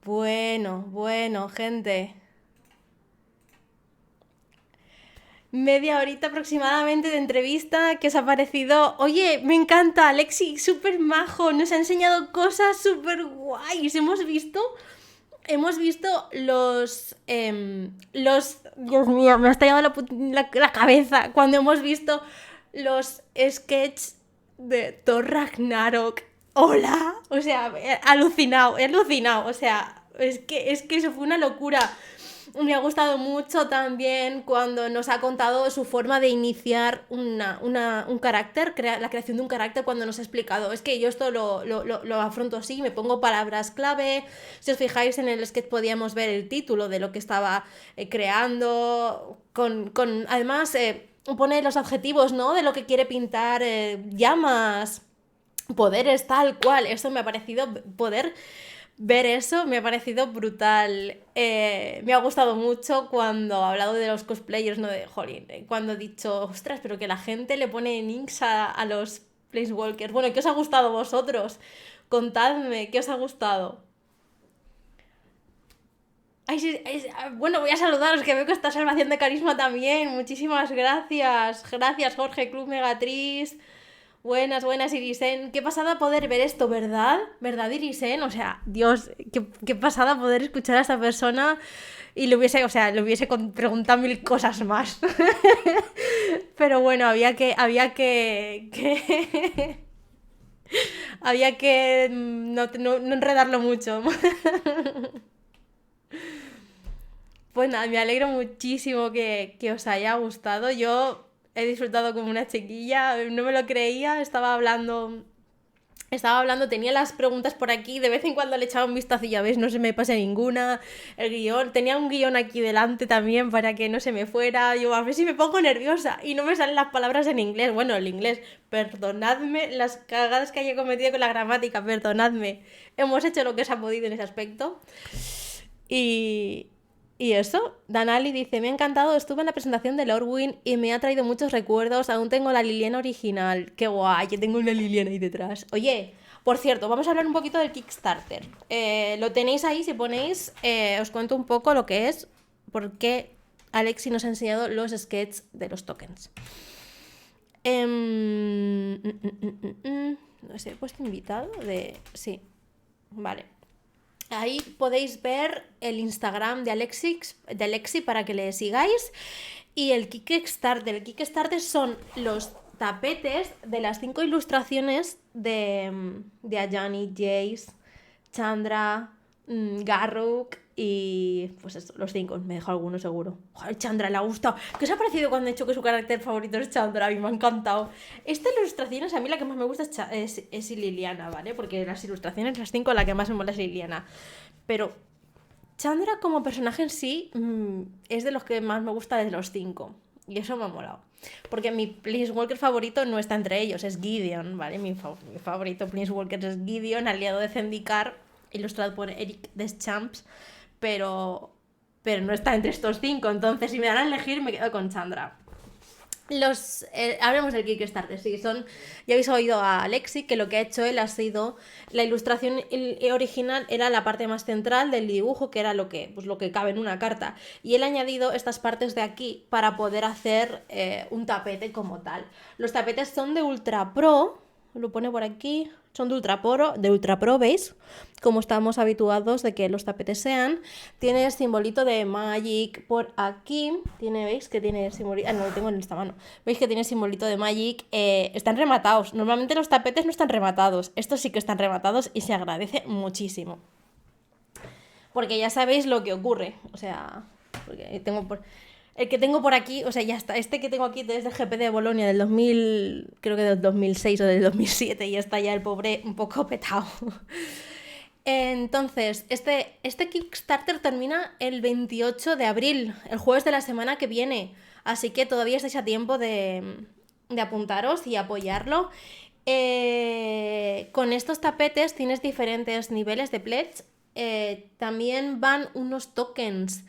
Bueno, gente. Media horita aproximadamente de entrevista. ¿Qué os ha parecido? Oye, me encanta, Alexi, súper majo. Nos ha enseñado cosas súper guays. Hemos visto los... Dios mío, me ha estallado la cabeza. Cuando hemos visto los sketches de Thor Ragnarok. ¡Hola! O sea, he alucinado. O sea, es que eso fue una locura. Me ha gustado mucho también cuando nos ha contado su forma de iniciar un carácter, la creación de un carácter, cuando nos ha explicado. Es que yo esto lo afronto así, me pongo palabras clave. Si os fijáis en el sketch podíamos ver el título de lo que estaba creando, además pone los adjetivos, ¿no?, de lo que quiere pintar, llamas, poderes, tal cual. Eso me ha parecido ver eso me ha parecido brutal. Me ha gustado mucho cuando ha hablado de los cosplayers, ¿no? De jolín, cuando he dicho, ostras, pero que la gente le pone links a los Planeswalkers. Bueno, ¿qué os ha gustado a vosotros? Contadme, ¿qué os ha gustado? Bueno, voy a saludaros, que veo que está Salvación de Carisma también. Muchísimas gracias. Gracias, Jorge, Club Megatriz. Buenas, Irisen. Qué pasada poder ver esto, ¿verdad? ¿Verdad, Irisen? O sea, Dios, qué pasada poder escuchar a esta persona y le hubiese preguntado mil cosas más. Pero bueno, había que no enredarlo mucho. Pues nada, me alegro muchísimo que os haya gustado. Yo he disfrutado como una chiquilla, no me lo creía, estaba hablando, tenía las preguntas por aquí, de vez en cuando le echaba un vistazo y ya ves, no se me pasa ninguna, el guión, tenía un guión aquí delante también para que no se me fuera, yo a ver si me pongo nerviosa y no me salen las palabras en inglés, bueno, el inglés, perdonadme las cagadas que haya cometido con la gramática, perdonadme, hemos hecho lo que se ha podido en ese aspecto. Y eso, Danali dice, me ha encantado, estuve en la presentación de Lorwyn y me ha traído muchos recuerdos, aún tengo la Liliana original, qué guay, yo tengo una Liliana ahí detrás. Oye, por cierto, vamos a hablar un poquito del Kickstarter, lo tenéis ahí, si ponéis, os cuento un poco lo que es, por qué Aleksi nos ha enseñado los sketches de los tokens. No sé, he puesto invitado de... Sí, vale. Ahí podéis ver el Instagram de Aleksi para que le sigáis. Y el Kickstarter. El Kickstarter son los tapetes de las 5 ilustraciones de Ajani, Jace, Chandra, Garruk y pues eso, los 5. Me dejo alguno seguro. Joder, Chandra le ha gustado. ¿Qué os ha parecido cuando he dicho que su carácter favorito es Chandra? A mí me ha encantado. Estas ilustraciones, a mí la que más me gusta es Liliana, ¿vale? Porque las ilustraciones, las 5, la que más me mola es Liliana. Pero Chandra como personaje en sí es de los que más me gusta de los 5. Y eso me ha molado. Porque mi Planeswalker favorito no está entre ellos, es Gideon, ¿vale? Mi favorito Planeswalker es Gideon, aliado de Zendikar, ilustrado por Eric Deschamps, pero no está entre estos 5. Entonces, si me dan a elegir, me quedo con Chandra. Hablemos del Kickstarter. Sí, ya habéis oído a Aleksi que lo que ha hecho él ha sido la ilustración original era la parte más central del dibujo, que era lo que cabe en una carta, y él ha añadido estas partes de aquí para poder hacer un tapete como tal. Los tapetes son de Ultra Pro, lo pone por aquí, son de Ultra Pro, ¿veis? Como estamos habituados de que los tapetes sean. Tiene el simbolito de Magic por aquí. ¿Veis que tiene el simbolito? No lo tengo en esta mano. ¿Veis que tiene el simbolito de Magic? Están rematados. Normalmente los tapetes no están rematados. Estos sí que están rematados y se agradece muchísimo. Porque ya sabéis lo que ocurre. O sea, porque el que tengo por aquí, o sea, ya está. Este que tengo aquí desde el GP de Bolonia del 2000, creo que del 2006 o del 2007, y está ya el pobre un poco petado. Entonces, este Kickstarter termina el 28 de abril, el jueves de la semana que viene. Así que todavía estáis a tiempo de apuntaros y apoyarlo. Con estos tapetes tienes diferentes niveles de pledge. También van unos tokens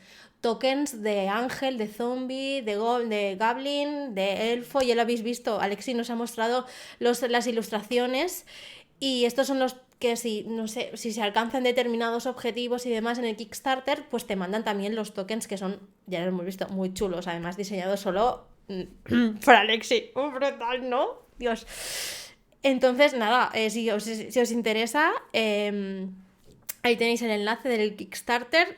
de ángel, de zombie, de goblin, de elfo. Ya lo habéis visto, Aleksi nos ha mostrado las ilustraciones. Y estos son los que si se alcanzan determinados objetivos y demás en el Kickstarter, pues te mandan también los tokens, que son, ya lo hemos visto, muy chulos, además diseñados solo para Aleksi. Brutal, ¿no? Dios. Entonces, nada, si os interesa, ahí tenéis el enlace del Kickstarter.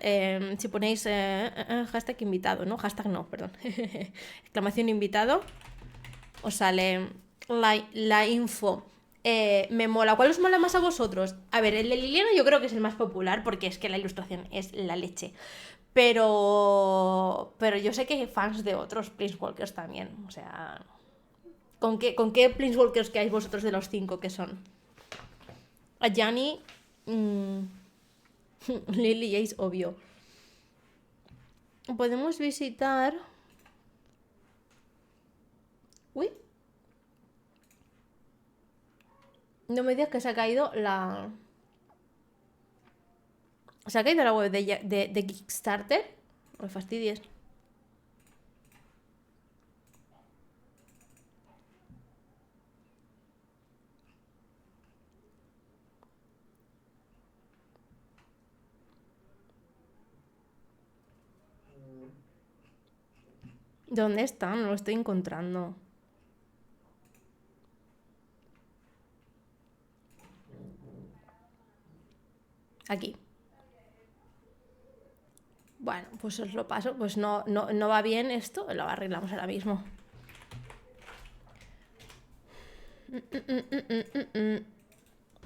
Si ponéis hashtag invitado, ¿no? Hashtag no, perdón. Exclamación invitado. Os sale la info. Me mola. ¿Cuál os mola más a vosotros? A ver, el de Liliana yo creo que es el más popular porque es que la ilustración es la leche. Pero yo sé que hay fans de otros Planeswalkers también. O sea, ¿con qué Planeswalkers quedáis vosotros de los 5 que son? Ajani, Lily y Ace, obvio. Podemos visitar... Uy. No me digas que se ha caído la... ¿Se ha caído la web de Kickstarter? No me fastidies. ¿Dónde está? No lo estoy encontrando. Aquí. Bueno, pues os lo paso. Pues no va bien esto. Lo arreglamos ahora mismo.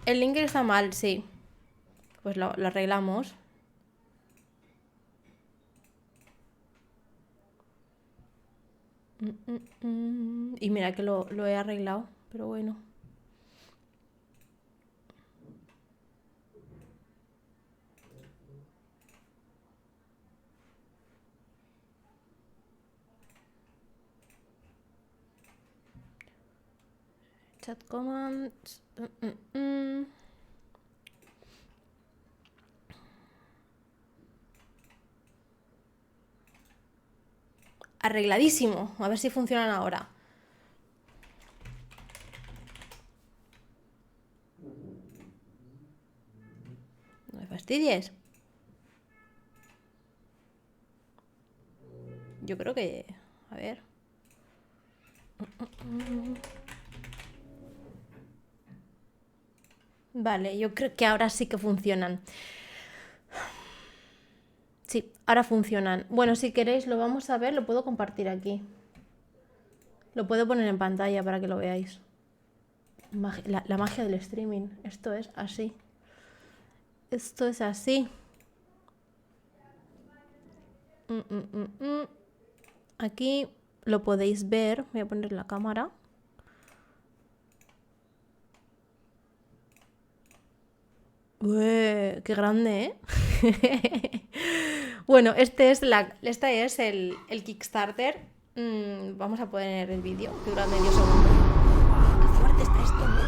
El link está mal, sí. Pues lo arreglamos. Y mira que lo he arreglado. Pero bueno. Chat commands. Arregladísimo. A ver si funcionan ahora. No me fastidies. yo creo que... A ver... Vale, yo creo que ahora sí que funcionan. Sí, ahora funcionan. Bueno, si queréis lo vamos a ver, lo puedo compartir aquí. Lo puedo poner en pantalla para que lo veáis. La magia del streaming. Esto es así. Esto es así. Aquí lo podéis ver. Voy a poner la cámara. ¡Qué grande, ¿eh? Bueno, este es el Kickstarter. Vamos a poner el vídeo, que dura medio segundo. ¡Qué fuerte está esto, ¿no?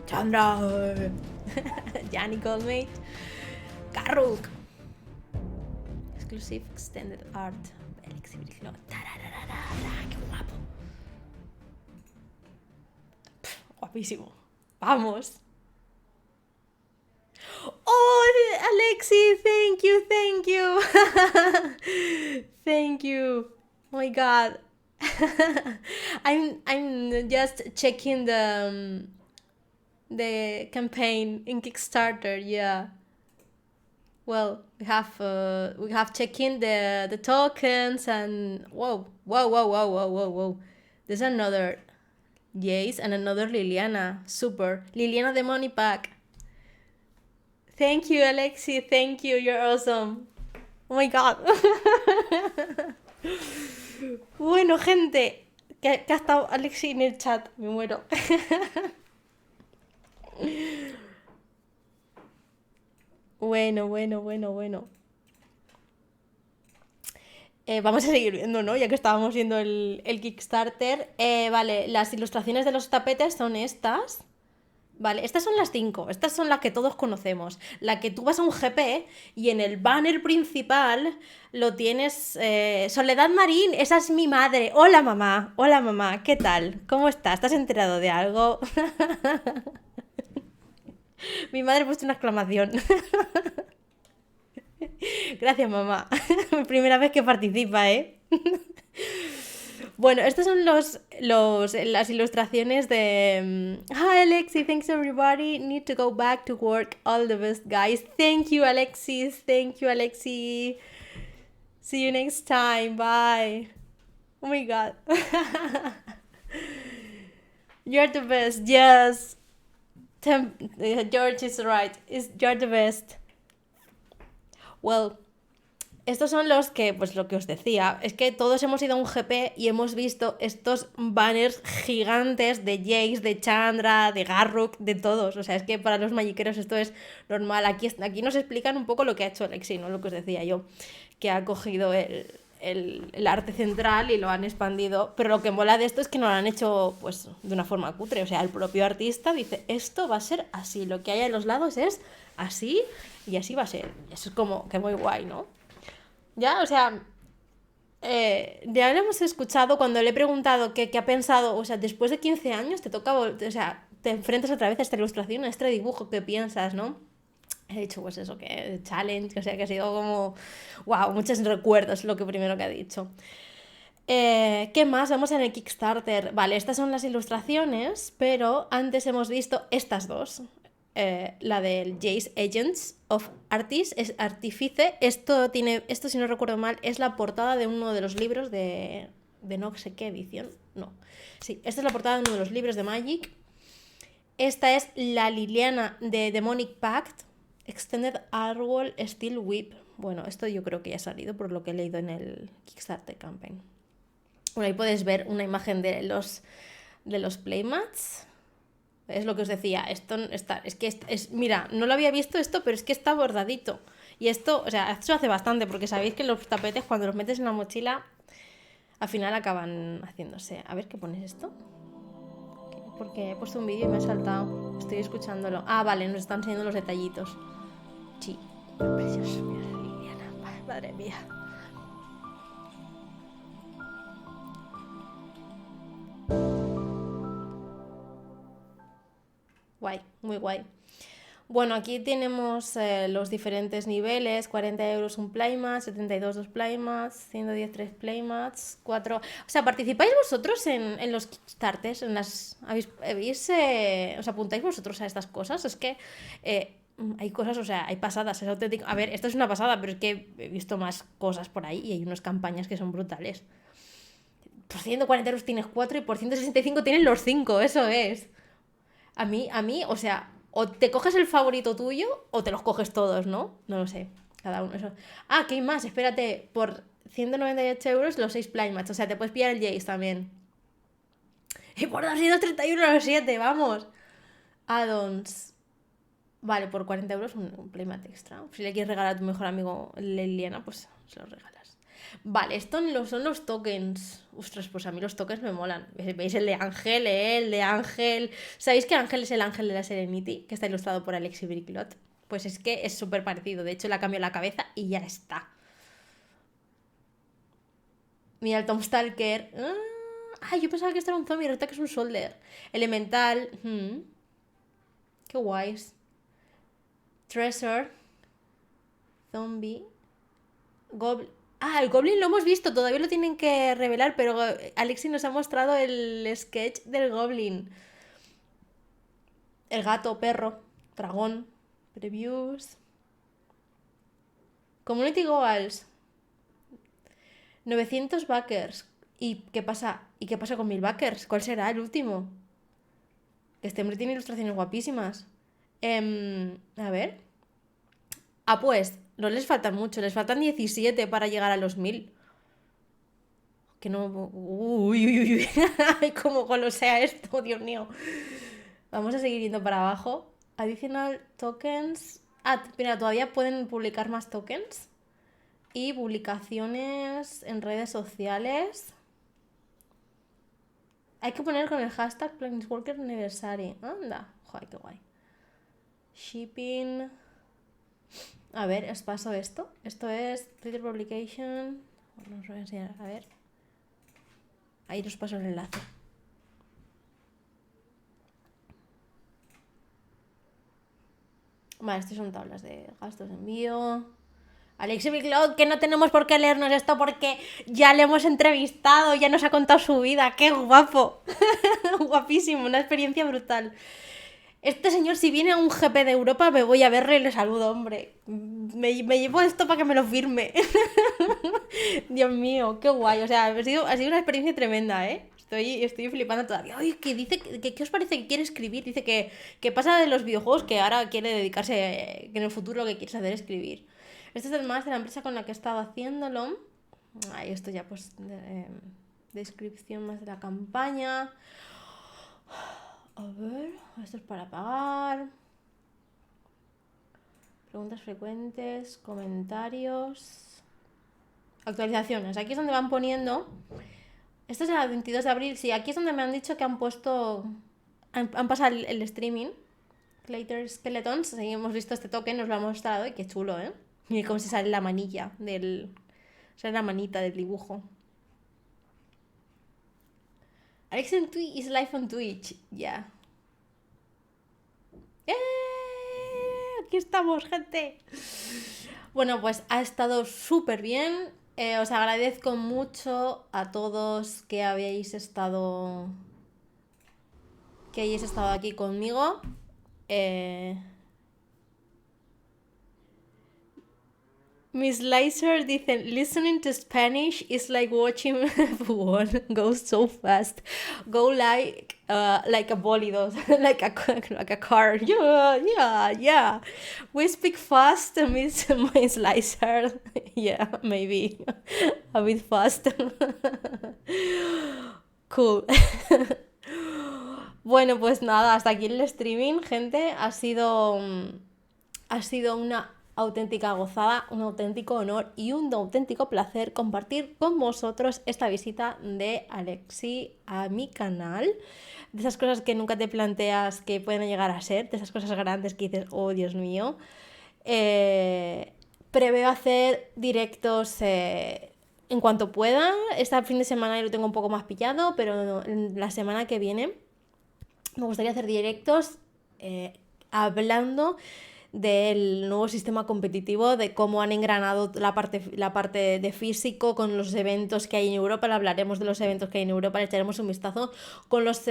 Chandra. Yanni Goldmate. Karuk. Exclusive Extended Art. Aleksi Briclot. ¡Qué guapo! Guapísimo. ¡Vamos! Oh, Aleksi, thank you. Thank you. Oh my god. I'm just checking the campaign in Kickstarter, yeah. Well, we have checking the tokens and whoa. There's another Jace and another Liliana. Super. Liliana the money pack. Thank you, Aleksi. Thank you. You're awesome. Oh my god. Bueno, gente, que ha estado Aleksi en el chat. Me muero. Bueno. Vamos a seguir viendo, ¿no? Ya que estábamos viendo el Kickstarter. Vale, las ilustraciones de los tapetes son estas. Vale, estas son las 5. Estas son las que todos conocemos. La que tú vas a un GP y en el banner principal lo tienes... Soledad Marín, esa es mi madre. Hola mamá, ¿qué tal? ¿Cómo estás? ¿Estás enterado de algo? Mi madre ha puesto una exclamación. Gracias, mamá. Primera vez que participa, ¿eh? Bueno, estas son las ilustraciones de... Hi, Aleksi. Thanks, everybody. Need to go back to work. All the best, guys. Thank you, Aleksi. See you next time. Bye. Oh, my God. You're the best. Yes. George is right. You're the best. Well, estos son los que, pues lo que os decía, es que todos hemos ido a un GP y hemos visto estos banners gigantes de Jace, de Chandra, de Garruk, de todos. O sea, es que para los magiqueros esto es normal. Aquí nos explican un poco lo que ha hecho Aleksi, ¿no? Lo que os decía yo, que ha cogido el arte central y lo han expandido, pero lo que mola de esto es que no lo han hecho pues de una forma cutre, o sea, el propio artista dice, esto va a ser así, lo que hay a los lados es así y así va a ser. Eso es como que muy guay, ¿no? Ya, o sea, ya lo hemos escuchado cuando le he preguntado qué ha pensado, o sea, después de 15 años te toca, o sea, te enfrentas otra vez a esta ilustración, a este dibujo, ¿qué piensas, no? He dicho, pues eso, que challenge, o sea, que ha sido como, wow, muchos recuerdos, lo que primero que ha dicho. ¿Qué más? Vamos en el Kickstarter. Vale, estas son las ilustraciones, pero antes hemos visto estas dos. La del Jace Agents of Artists, es Artífice. Esto, si no recuerdo mal, es la portada de uno de los libros de no sé qué edición. No. Sí, esta es la portada de uno de los libros de Magic. Esta es la Liliana de Demonic Pact. Extended Artwall Steel Whip. Bueno, esto yo creo que ya ha salido por lo que he leído en el Kickstarter Campaign. Bueno, ahí puedes ver una imagen de los Playmats. Es lo que os decía. Esto está. Mira, no lo había visto esto, pero es que está bordadito. Y esto, o sea, esto se hace bastante, porque sabéis que los tapetes, cuando los metes en la mochila, al final acaban haciéndose. A ver, ¿qué pones esto? Porque he puesto un vídeo y me ha saltado. Estoy escuchándolo. Ah, vale, nos están enseñando los detallitos. Sí, precioso. Mira, Liliana. Madre mía. guay, muy guay. Bueno, aquí tenemos los diferentes niveles, 40 euros un Playmat, 72 dos Playmats, 110 3 Playmats, 4... O sea, ¿participáis vosotros en los Kickstarters? ¿Os apuntáis vosotros a estas cosas? Es que hay cosas, o sea, hay pasadas, es auténtico. A ver, esto es una pasada, pero es que he visto más cosas por ahí y hay unas campañas que son brutales. Por 140 euros tienes 4 y por 165 tienes los 5, eso es. A mí, o sea, o te coges el favorito tuyo o te los coges todos, ¿no? No lo sé, cada uno eso. Ah, ¿qué hay más? Espérate, por 198 euros los 6 Playmats, o sea, te puedes pillar el Jace también. Y por 231 los 7, vamos. Addons. Vale, por 40 euros un Playmat extra. Si le quieres regalar a tu mejor amigo Liliana, pues se los regalas. Vale, estos son los tokens. Ostras, pues a mí los tokens me molan. ¿Veis el de Ángel, el de Ángel? ¿Sabéis que Ángel es el ángel de la Serenity? Que está ilustrado por Aleksi Briclot. Pues es que es súper parecido. De hecho, le ha cambiado la cabeza y ya está. Mira el Tom Stalker. Yo pensaba que esto era un zombie. Resulta que es un soldier. Elemental. Qué guays. Treasure. Zombie. Goblin. El Goblin lo hemos visto, todavía lo tienen que revelar, pero Alexi nos ha mostrado el sketch del Goblin. El gato, perro, dragón, previews. Community Goals. 900 backers. ¿Y qué pasa? Con 1000 backers? ¿Cuál será el último? Este hombre tiene ilustraciones guapísimas. A ver. Pues, no les faltan mucho, les faltan 17 para llegar a los 1000. Que no... Uy. Cómo golosea esto, Dios mío. Vamos a seguir yendo para abajo. Additional tokens. Mira, todavía pueden publicar más tokens. Y publicaciones en redes sociales. Hay que poner con el hashtag Planeswalkers aniversario. Anda, joder, qué guay. Shipping. A ver, os paso esto. Esto es Twitter Publication. Bueno, os voy a enseñar, a ver. Ahí os paso el enlace. Vale, estas son tablas de gastos de envío. Aleksi Briclot, que no tenemos por qué leernos esto porque ya le hemos entrevistado, ya nos ha contado su vida. ¡Qué guapo! Guapísimo, una experiencia brutal. Este señor, si viene a un GP de Europa, me voy a verle y le saludo, hombre. Me llevo esto para que me lo firme. Dios mío, qué guay. O sea, ha sido una experiencia tremenda, ¿eh? Estoy flipando todavía. Oye, que dice ¿qué os parece que quiere escribir? Dice que pasa de los videojuegos, que ahora quiere dedicarse, que en el futuro lo que quiere hacer es escribir. Este es el más de la empresa con la que he estado haciéndolo. Esto ya pues descripción más de la campaña. A ver, esto es para pagar. Preguntas frecuentes, comentarios, actualizaciones. Aquí es donde van poniendo. Esto es el 22 de abril. Sí, aquí es donde me han dicho que han puesto. Han pasado el streaming. Later Skeletons. Sí, hemos visto este token, nos lo ha mostrado y qué chulo, ¿eh? Mira cómo se sale la manilla sale la manita del dibujo. Alex en Twitch is live on Twitch. Ya. Aquí estamos, gente. Bueno, pues ha estado súper bien. Os agradezco mucho a todos que hayáis estado aquí conmigo. Miss Slicer dice, listening to Spanish is like watching one go so fast. Go like a bolido, like a car. Yeah. We speak fast, Miss Slicer. Yeah, maybe a bit fast. Cool. Bueno, pues nada, hasta aquí el streaming, gente. Ha sido una auténtica gozada, un auténtico honor y un auténtico placer compartir con vosotros esta visita de Aleksi a mi canal. De esas cosas que nunca te planteas que pueden llegar a ser, de esas cosas grandes que dices, oh Dios mío. Preveo hacer directos en cuanto pueda. Este fin de semana ya lo tengo un poco más pillado, pero en la semana que viene me gustaría hacer directos hablando del nuevo sistema competitivo, de cómo han engranado la parte de físico con los eventos que hay en Europa. Le hablaremos de los eventos que hay en Europa, le echaremos un vistazo con los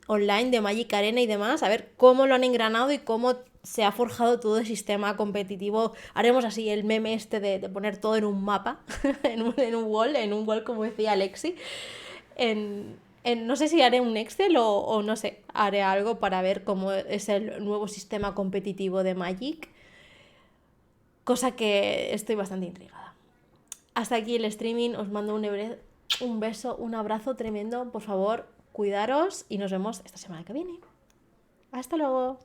online de Magic Arena y demás, a ver cómo lo han engranado y cómo se ha forjado todo el sistema competitivo. Haremos así el meme este de poner todo en un mapa, en un wall, como decía Alexi. No sé si haré un Excel o no sé, haré algo para ver cómo es el nuevo sistema competitivo de Magic, cosa que estoy bastante intrigada. Hasta aquí el streaming, os mando un beso, un abrazo tremendo, por favor, cuidaros y nos vemos esta semana que viene. Hasta luego.